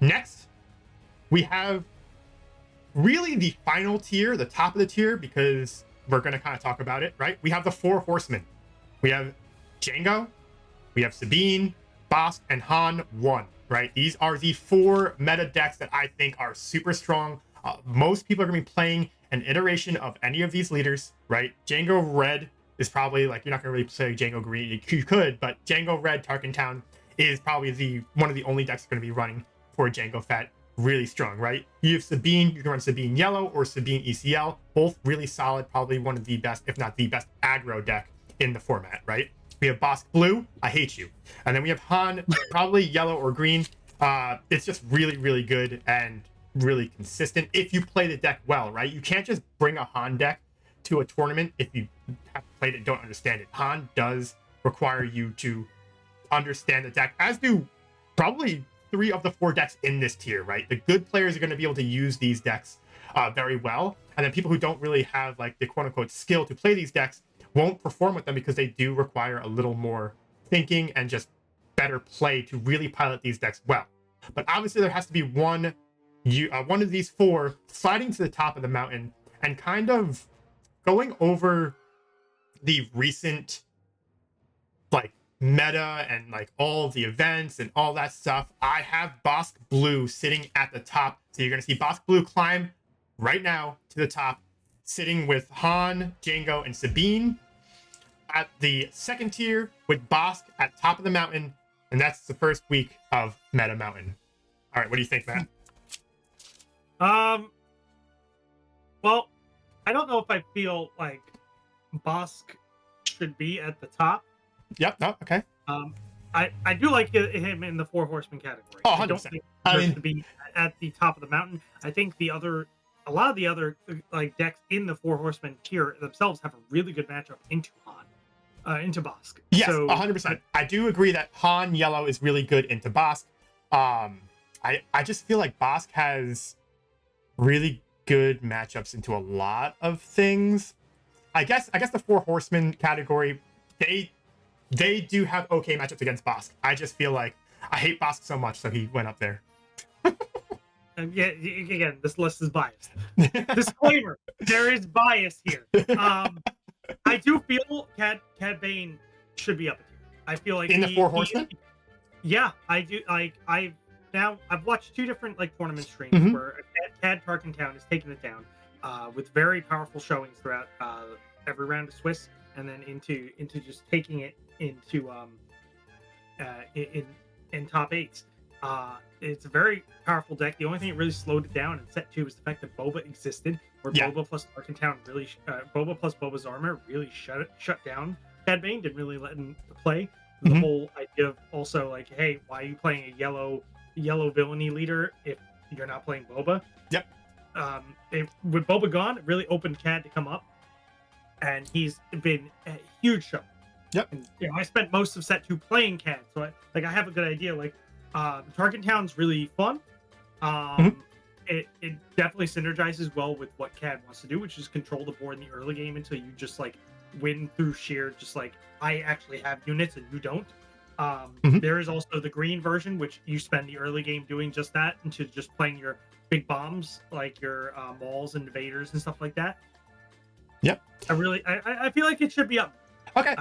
Next, we have really the final tier, the top of the tier, because we're going to kind of talk about it, right? We have the Four Horsemen. We have Jango, we have Sabine, Bossk, and Han 1, right? These are the four meta decks that I think are super strong. Most people are going to be playing an iteration of any of these leaders, right? Jango Red is probably, like, you're not going to really play Jango Green. You could, but Jango Red Tarkin Town is probably one of the only decks going to be running for Jango Fett. Really strong, right? You have Sabine, you can run Sabine Yellow or Sabine ECL, both really solid, probably one of the best, if not the best aggro deck in the format, right? We have Bossk Blue, I hate you. And then we have Han, probably yellow or green. It's just really, really good and really consistent if you play the deck well, right? You can't just bring a Han deck to a tournament if you have played it and don't understand it. Han does require you to understand the deck, as do probably 3 of the 4 decks in this tier, right? The good players are going to be able to use these decks very well, and then people who don't really have like the quote-unquote skill to play these decks won't perform with them because they do require a little more thinking and just better play to really pilot these decks well. But obviously there has to be one of these 4 sliding to the top of the mountain and kind of going over the recent like meta and like all of the events and all that stuff. I have Bosk Blue sitting at the top. So you're going to see Bosk Blue climb right now to the top, sitting with Han, Django, and Sabine at the second tier with Bosk at top of the mountain. And that's the first week of Meta Mountain. All right, what do you think, Matt? Well, I don't know if I feel like Bosk should be at the top. Yep. No. Okay. I do like him in the 4 horsemen category. Oh, 100%. I don't think he deserves to be at the top of the mountain. I think a lot of the other like decks in the 4 horsemen tier themselves have a really good matchup into Han, into Bosk. Yes, so, 100%. I do agree that Han Yellow is really good into Bosk. I just feel like Bosk has really good matchups into a lot of things. I guess the 4 horsemen category, they do have okay matchups against Bosk. I just feel like I hate Bosk so much, so he went up there. And yeah, again, this list is biased. Disclaimer: there is bias here. I do feel Cad Bane should be up here. I feel like in the 4 horsemen. Yeah, I do. Like I've watched 2 different like tournament streams where Cad Tarkentown is taking it down with very powerful showings throughout every round of Swiss, and then into just taking it into in top 8s. It's a very powerful deck. The only thing that really slowed it down in set 2 was the fact that Boba existed, where Boba plus Tarkentown really Boba plus Boba's armor really shut down Cad Bane. Didn't really let him play. The whole idea of also like, hey, why are you playing a yellow villainy leader if you're not playing Boba? Yep. With Boba gone, it really opened Cad to come up, and he's been a huge show. Yep. And, I spent most of set 2 playing Cad, so I have a good idea. Like, Tarkentown's really fun. It definitely synergizes well with what Cad wants to do, which is control the board in the early game until you just like win through sheer just like I actually have units and you don't. There is also the green version, which you spend the early game doing just that, into just playing your big bombs like your mauls and invaders and stuff like that. Yep. I feel like it should be up. Okay.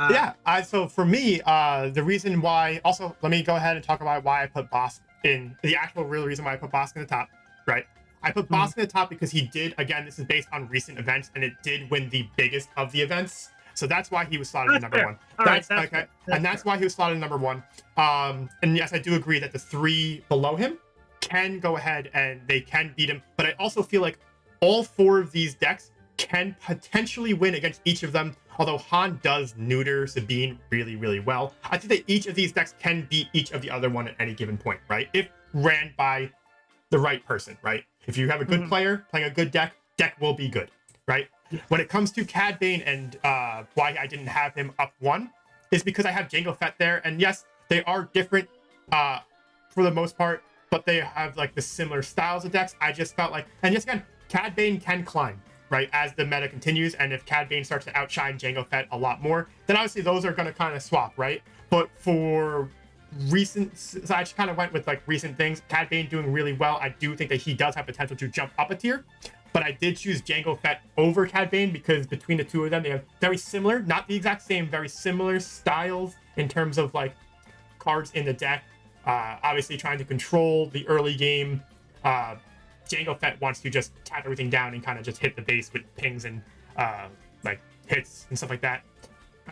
So for me, the reason why, also let me go ahead and talk about why I put Bosk in, the actual real reason why I put Bosk in the top, right? I put Bosk in the top because he did, again, this is based on recent events, and it did win the biggest of the events. So that's why he was slotted at number 1. That's okay. And that's why he was slotted at number 1. And yes, I do agree that the 3 below him can go ahead and they can beat him. But I also feel like all 4 of these decks can potentially win against each of them. Although Han does neuter Sabine really, really well. I think that each of these decks can beat each of the other one at any given point, right? If ran by the right person, right? If you have a good player playing a good deck will be good, right? Yeah. When it comes to Cad Bane and why I didn't have him up 1 is because I have Jango Fett there. And yes, they are different for the most part, but they have like the similar styles of decks. I just felt like, and yes, again, Cad Bane can climb, right, as the meta continues, and if Cad Bane starts to outshine Jango Fett a lot more, then obviously those are going to kind of swap, right? But for recent, so I just kind of went with like recent things. Cad Bane doing really well. I do think that he does have potential to jump up a tier, but I did choose Jango Fett over Cad Bane because between the 2 of them, they have very similar, not the exact same, very similar styles in terms of like cards in the deck. Obviously trying to control the early game. Jango Fett wants to just tap everything down and kind of just hit the base with pings and like hits and stuff like that.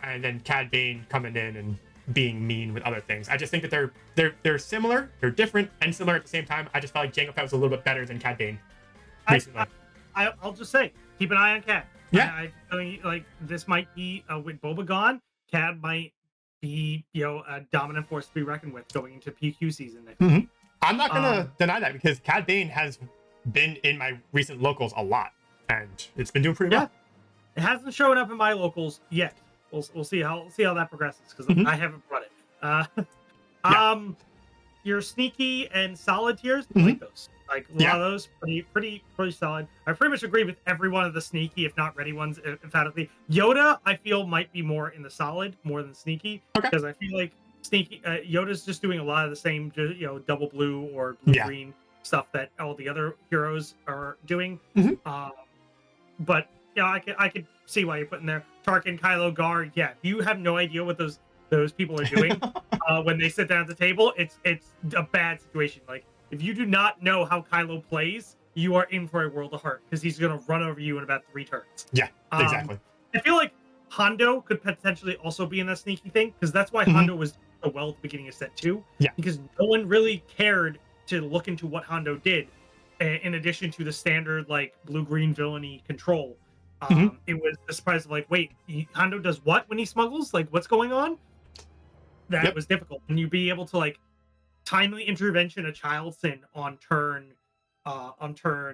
And then Cad Bane coming in and being mean with other things. I just think that they're similar, they're different and similar at the same time. I just felt like Jango Fett was a little bit better than Cad Bane recently. I'll just say, keep an eye on Cad. Yeah. Like this might be with Boba gone, Cad might be a dominant force to be reckoned with going into PQ season. I'm not gonna deny that because Cad Bane has been in my recent locals a lot, and it's been doing pretty well. It hasn't shown up in my locals yet. We'll see how that progresses because I haven't brought it. your sneaky and solid tiers, I like those. Like a lot of those, pretty solid. I pretty much agree with every one of the sneaky, if not ready ones, emphatically. Yoda, I feel might be more in the solid, more than sneaky, because I feel like sneaky Yoda's just doing a lot of the same, double blue or blue green stuff that all the other heroes are doing. But I could see why you're putting there Tarkin, Kylo, Gar. Yeah, you have no idea what those people are doing when they sit down at the table. It's a bad situation. Like, if you do not know how Kylo plays, you are in for a world of hurt, because he's going to run over you in about 3 turns. Yeah, exactly. I feel like Hondo could potentially also be in that sneaky thing, because that's why Hondo was so well at the beginning of set 2. Yeah. Because no one really cared to look into what Hondo did, in addition to the standard, like, blue-green villainy control. It was the surprise of, like, wait, Hondo does what when he smuggles? Like, what's going on? That was difficult. And you'd be able to, like, timely intervention a child sin on turn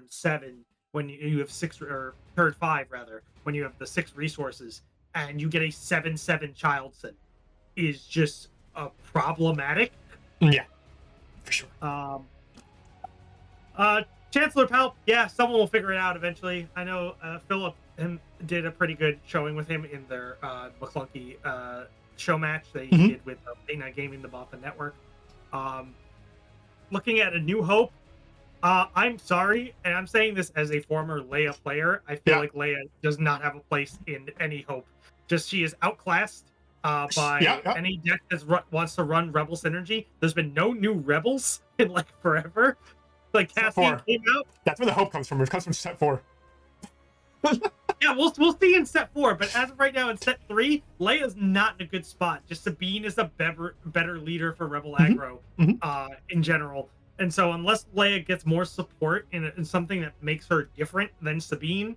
7 when you have 6, or turn 5 rather, when you have the 6 resources and you get a 7/7 child sin, is just problematic. Yeah, for sure. Chancellor Palp, yeah, someone will figure it out eventually. I know Philip did a pretty good showing with him in their Maclunky show match they did with Late Night Gaming, the Boffin Network. Looking at A New Hope, I'm sorry, and I'm saying this as a former Leia player. I feel like Leia does not have a place in any Hope. Just she is outclassed by any deck that wants to run Rebel synergy. There's been no new Rebels in like forever. Like Cassian came out. That's where the hope comes from. It comes from set 4. Yeah, we'll see in set 4, but as of right now in set 3, Leia's not in a good spot. Just Sabine is a better leader for Rebel aggro in general. And so unless Leia gets more support in something that makes her different than Sabine,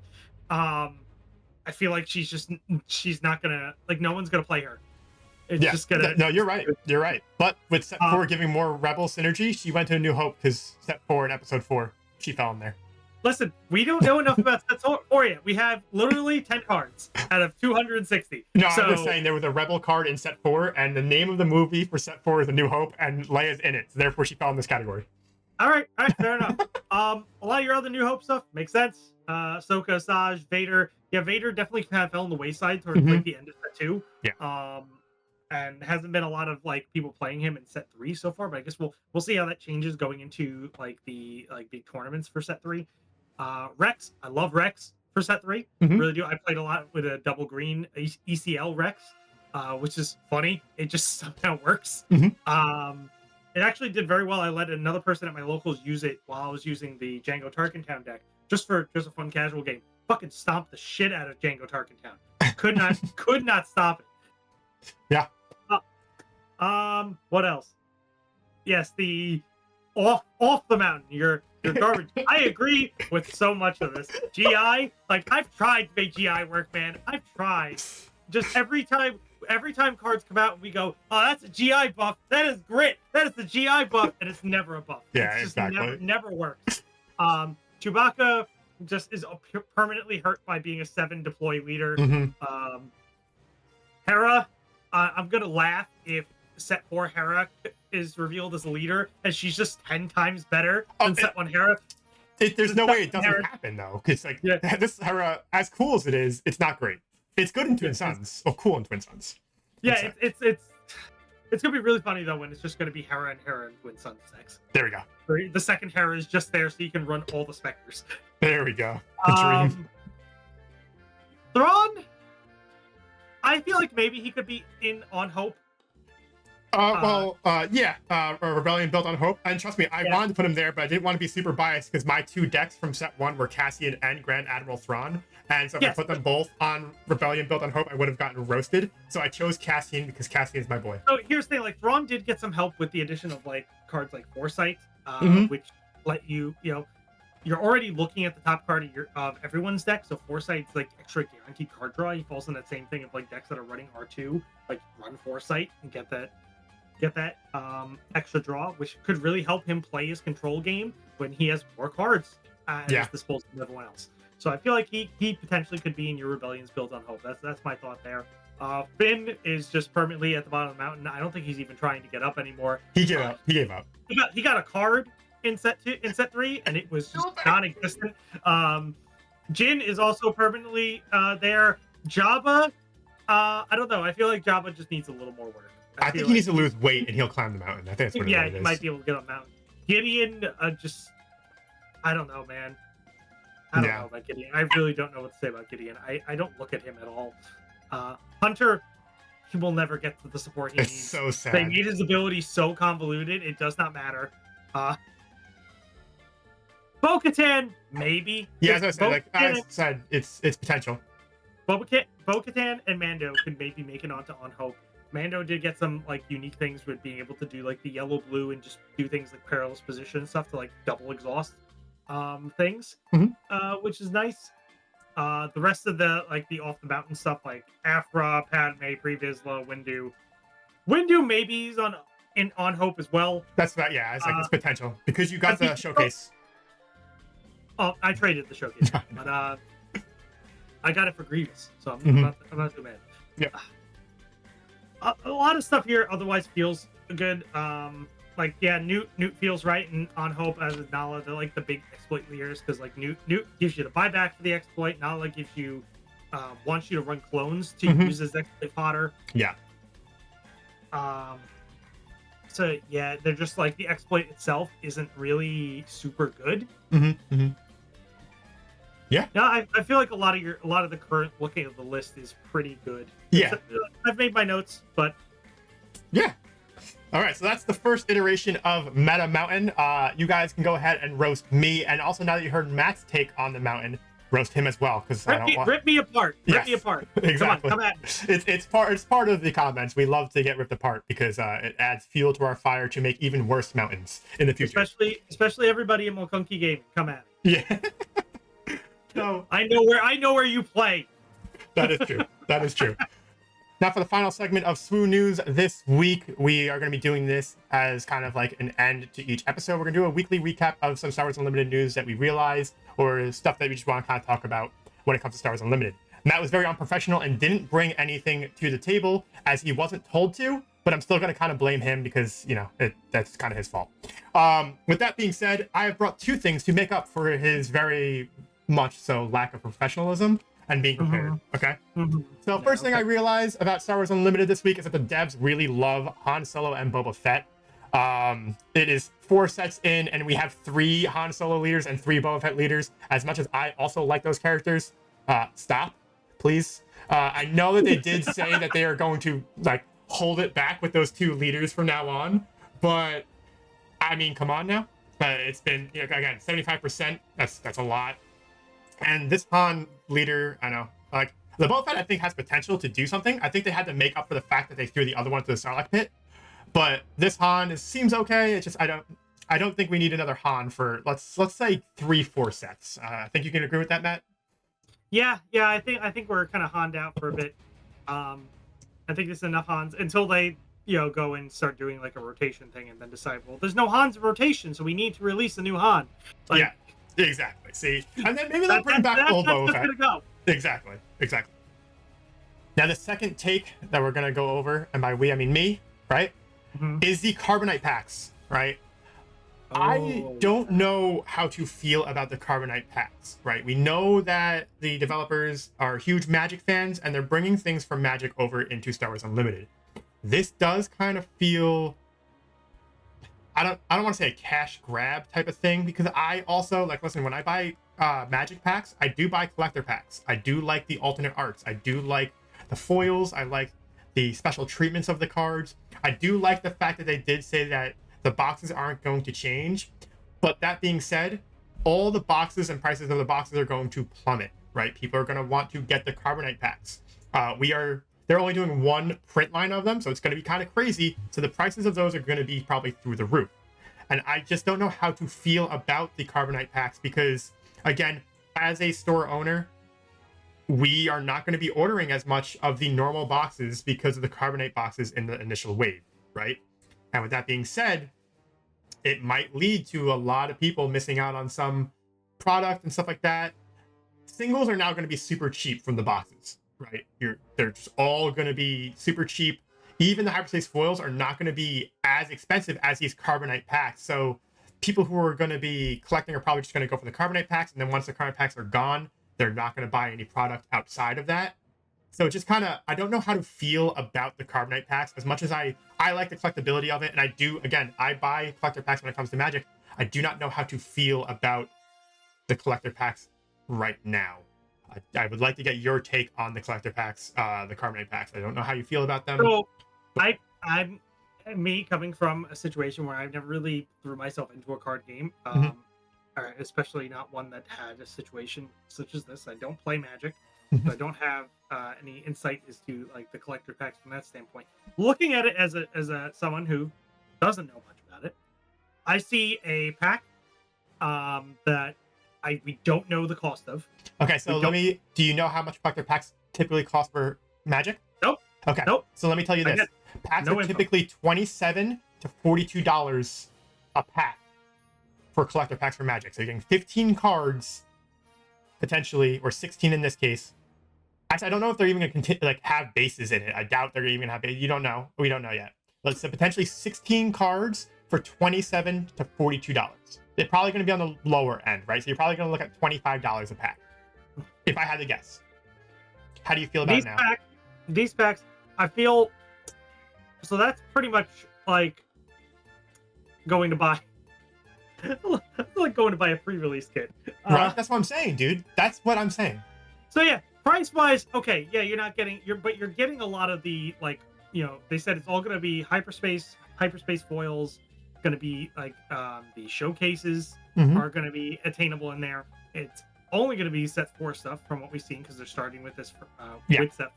I feel like she's not gonna, like, no one's gonna play her. It's just gonna. No, you're right. You're right. But with set 4 giving more Rebel synergy, she went to A New Hope, because set 4 and episode 4, she fell in there. Listen, we don't know enough about set 4 yet. We have literally 10 cards out of 260. No, I'm just saying there was a Rebel card in set 4, and the name of the movie for set 4 is A New Hope, and Leia's in it. So therefore, she fell in this category. All right, fair enough. A lot of your other New Hope stuff makes sense. Ahsoka, Asajj, Vader. Yeah, Vader definitely kind of fell on the wayside towards like the end of set 2. Yeah. And hasn't been a lot of like people playing him in set 3 so far, but I guess we'll see how that changes going into like the big tournaments for set 3. Rex, I love Rex for set 3. Really do. I played a lot with a double green ECL Rex, which is funny. It just somehow works. It actually did very well. I let another person at my locals use it while I was using the Django Tarkintown deck, just a fun casual game. Fucking stomped the shit out of Django Tarkintown. Could not stop it. Yeah. What else? Yes, the off the mountain. You're garbage. I agree with so much of this. GI, like, I've tried to make GI work, man. I've tried. Just every time cards come out and we go, oh, that's a GI buff. That is grit. That is the GI buff, and it's never a buff. Yeah, it's just exactly. never works. Chewbacca just is permanently hurt by being a 7 deploy leader. Hera, I'm gonna laugh if set 4 Hera is revealed as a leader, and she's just 10 times better than set 1 Hera. There's no way it doesn't happen, though, because like this Hera, as cool as it is, it's not great. It's good in Twin Suns. Oh, cool in Twin Suns. Yeah, it's gonna be really funny though when it's just gonna be Hera and Twin Suns next. There we go. The second Hera is just there so you can run all the Spectres. There we go. The dream. Thrawn, I feel like maybe he could be in on Hope. A Rebellion built on Hope. And trust me, I wanted to put him there, but I didn't want to be super biased because my 2 decks from set 1 were Cassian and Grand Admiral Thrawn. And so if I put them both on Rebellion built on Hope, I would have gotten roasted. So I chose Cassian because Cassian's my boy. So here's the thing, like, Thrawn did get some help with the addition of like cards like Foresight, which let you, you're already looking at the top card of everyone's deck, so Foresight's like extra guaranteed card draw. He falls in that same thing of like decks that are running R2, like run Foresight and get that extra draw, which could really help him play his control game when he has more cards at his disposal than everyone else. So I feel like he potentially could be in your Rebellion's build on Hope. That's my thought there. Finn is just permanently at the bottom of the mountain. I don't think he's even trying to get up anymore. He gave up. He gave up. He got a card in set 3, and it was just non-existent. Jin is also permanently there. Jabba, I don't know. I feel like Jabba just needs a little more work. I think he needs to lose weight and he'll climb the mountain. I think that's what it is. He might be able to get on the mountain. Gideon, I don't know, man. I don't know about Gideon. I really don't know what to say about Gideon. I don't look at him at all. Hunter, he will never get to the support he needs. It's so sad. They made his ability so convoluted, it does not matter. Bo-Katan, maybe. Yeah, as I said, it's potential. Bo-Katan and Mando could maybe make it onto On Hope. Mando did get some like unique things with being able to do like the yellow blue and just do things like perilous position and stuff to like double exhaust things, which is nice. The rest of the like the off the mountain stuff like Afra, Padme, Pre Vizsla, Windu maybe he's on Hope as well. That's about it's potential because you got the showcase. Oh, I traded the showcase, but I got it for Grievous, so I'm not too mad. Yeah. A lot of stuff here otherwise feels good. Newt feels right and On Hope as a Nala. They're like the big exploit leaders because like Newt gives you the buyback for the exploit. Nala gives you wants you to run clones to use as exploit fodder. Yeah. So yeah, they're just like the exploit itself isn't really super good. Yeah. No, I feel like a lot of the current looking at the list is pretty good. Yeah. I've made my notes, but yeah. All right, so that's the first iteration of Meta Mountain. You guys can go ahead and roast me, and also now that you heard Matt's take on the mountain, roast him as well because rip me apart. Rip me apart. Exactly. Come at me. It's part of the comments. We love to get ripped apart because it adds fuel to our fire to make even worse mountains in the future. Especially everybody in Maclunky Gaming. Come at me. Yeah. So I know where you play. That is true. That is true. Now for the final segment of SWU News this week, we are going to be doing this as kind of like an end to each episode. We're going to do a weekly recap of some Star Wars Unlimited news that we realized or stuff that we just want to kind of talk about when it comes to Star Wars Unlimited. Matt was very unprofessional and didn't bring anything to the table as he wasn't told to, but I'm still going to kind of blame him because, that's kind of his fault. With that being said, I have brought two things to make up for his very much so lack of professionalism and being prepared. Okay. So first thing I realized about Star Wars Unlimited this week is that the devs really love Han Solo and Boba Fett. It is 4 sets in, and we have 3 Han Solo leaders and 3 Boba Fett leaders. As much as I also like those characters, stop, please. I know that they did say that they are going to like hold it back with those 2 leaders from now on, but I mean, come on now. It's been again 75%. That's a lot. And this Han leader, I know, like the Boba Fett, I think has potential to do something. I think they had to make up for the fact that they threw the other one to the Sarlacc pit. But this Han seems okay. It's just I don't think we need another Han for let's say 3-4 sets. I think you can agree with that, Matt. Yeah. I think we're kind of Honned out for a bit. I think this is enough Hans until they go and start doing like a rotation thing and then decide, well, there's no Hans in rotation, so we need to release a new Han. Like, yeah. Exactly. See, and then maybe they'll bring back old Boba Fett. Go. Exactly. Now the second take that we're gonna go over, and by we I mean me, right, is the Carbonite packs, right? I don't know how to feel about the Carbonite packs, right? We know that the developers are huge Magic fans, and they're bringing things from Magic over into Star Wars Unlimited. This does kind of feel. I don't want to say a cash grab type of thing because I also listen, when I buy Magic packs, I do buy collector packs. I do like the alternate arts. I do like the foils. I like the special treatments of the cards. I do like the fact that they did say that the boxes aren't going to change. But that being said, all the boxes and prices of the boxes are going to plummet, right? People are going to want to get the Carbonite packs. They're only doing 1 print line of them, so it's going to be kind of crazy. So the prices of those are going to be probably through the roof. And I just don't know how to feel about the Carbonite packs because, again, as a store owner, we are not going to be ordering as much of the normal boxes because of the Carbonite boxes in the initial wave, right? And with that being said, it might lead to a lot of people missing out on some product and stuff like that. singles are now going to be super cheap from the boxes, right? They're just all going to be super cheap. Even the hyperspace foils are not going to be as expensive as these carbonite packs. So people who are going to be collecting are probably just going to go for the carbonite packs, and then once the carbonite packs are gone, they're not going to buy any product outside of that. So just kind of, I don't know how to feel about the carbonite packs as much as I like the collectability of it. And I do, again, I buy collector packs when it comes to Magic. I do not know how to feel about the collector packs right now. I would like to get your take on the collector packs, the carbonate packs. I don't know how you feel about them. So I'm me coming from a situation where I've never really threw myself into a card game, or especially not one that had a situation such as this. I don't play Magic, so I don't have any insight as to like the collector packs from that standpoint. Looking at it as a someone who doesn't know much about it, I see a pack that we don't know the cost of. Okay, so do you know how much collector packs typically cost for Magic? Nope. Okay. Nope. So let me tell you this. Packs are typically $27 to $42 a pack for collector packs for Magic. So you're getting 15 cards potentially, or 16 in this case. Actually, I don't know if they're even going to have bases in it. I doubt they're even going to have bases. You don't know. We don't know yet. Let's say potentially 16 cards for $27 to $42. They're probably going to be on the lower end, right? So you're probably going to look at $25 a pack, if I had to guess. How do you feel about it now? These packs, I feel... So that's pretty much like going to buy... like going to buy a pre-release kit. Right? That's what I'm saying, dude. That's what I'm saying. So yeah, price-wise, okay, yeah, you're not getting... but you're getting a lot of the, like, you know, they said it's all going to be hyperspace foils, going to be like the showcases are going to be attainable in there. It's only going to be set 4 stuff from what we've seen because they're starting with this with set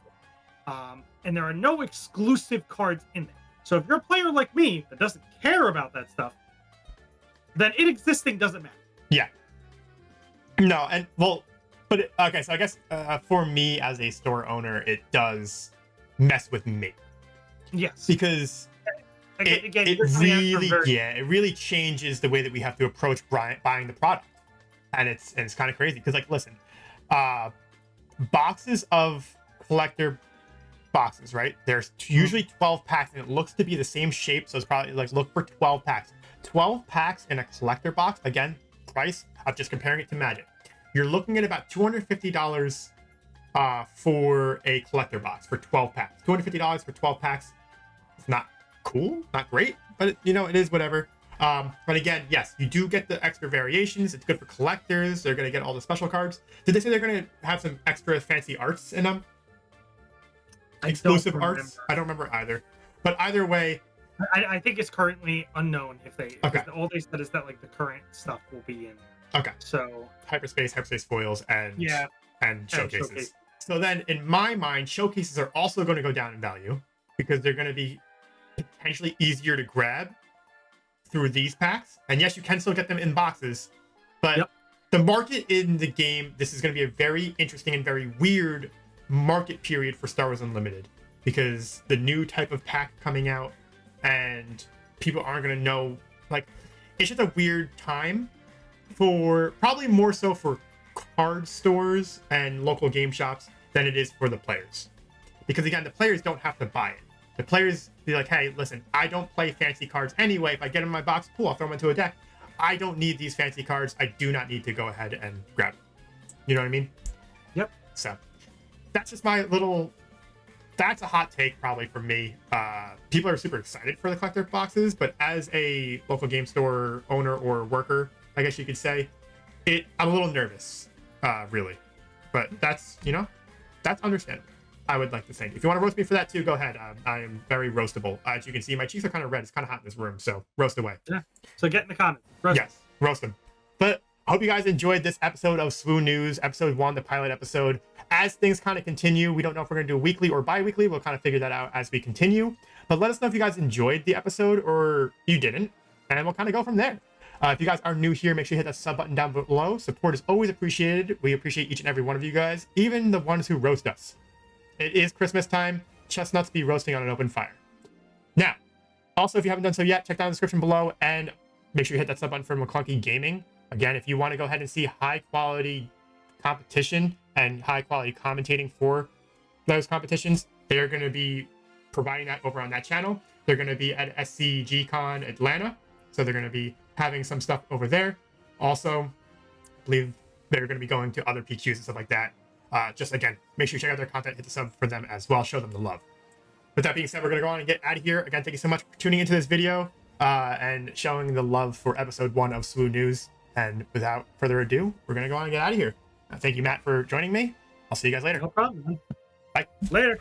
4. And there are no exclusive cards in there. So if you're a player like me that doesn't care about that stuff, then it existing doesn't matter. Yeah. No, and well, but okay, so I guess for me as a store owner, it does mess with me. Yes. Because it really changes the way that we have to approach buying the product, and it's kind of crazy because, like, listen, boxes of collector boxes, right? There's usually 12 packs, and it looks to be the same shape, so it's probably like look for 12 packs. 12 packs in a collector box. Again, price. I'm just comparing it to Magic. You're looking at about $250 for a collector box for 12 packs. $250 for 12 packs. It's not cool, not great, but you know, it is whatever. But again, yes, you do get the extra variations. It's good for collectors. They're going to get all the special cards. Did they say they're going to have some extra fancy arts in them? Exclusive arts? I don't remember either. But either way, I think it's currently unknown if they... Okay. All they said is that like the current stuff will be in there. Okay. So... Hyperspace foils, and showcases. So then, in my mind, showcases are also going to go down in value because they're going to be potentially easier to grab through these packs. And yes, you can still get them in boxes, but the market in the game, this is going to be a very interesting and very weird market period for Star Wars Unlimited because the new type of pack coming out and people aren't going to know, like, it's just a weird time for probably more so for card stores and local game shops than it is for the players. Because again, the players don't have to buy it. The players be like, hey, listen, I don't play fancy cards anyway. If I get them in my box, cool, I'll throw them into a deck. I don't need these fancy cards. I do not need to go ahead and grab them. You know what I mean? Yep. So that's just my little... That's a hot take probably for me. People are super excited for the collector boxes, but as a local game store owner or worker, I guess you could say, I'm a little nervous, really. But that's, you know, that's understandable. I would like to think. If you want to roast me for that too, go ahead. I am very roastable. As you can see, my cheeks are kind of red. It's kind of hot in this room, so roast away. Yeah. So get in the comments. Yes, roast them. But I hope you guys enjoyed this episode of SWU News, episode 1, the pilot episode. As things kind of continue, we don't know if we're going to do weekly or bi-weekly. We'll kind of figure that out as we continue. But let us know if you guys enjoyed the episode or you didn't, and we'll kind of go from there. If you guys are new here, make sure you hit that sub button down below. Support is always appreciated. We appreciate each and every one of you guys, even the ones who roast us. It is Christmas time. Chestnuts be roasting on an open fire. Now, also, if you haven't done so yet, check down the description below and make sure you hit that sub button for Maclunky Gaming. Again, if you want to go ahead and see high quality competition and high quality commentating for those competitions, they're going to be providing that over on that channel. They're going to be at SCGCon Atlanta, so they're going to be having some stuff over there. Also, I believe they're going to be going to other PQs and stuff like that. Just again, make sure you check out their content, hit the sub for them as well, show them the love. With that being said, we're going to go on and get out of here. Again, thank you so much for tuning into this video and showing the love for episode 1 of SWU News. And without further ado, we're going to go on and get out of here. Thank you, Matt, for joining me. I'll see you guys later. No problem. Bye. Later.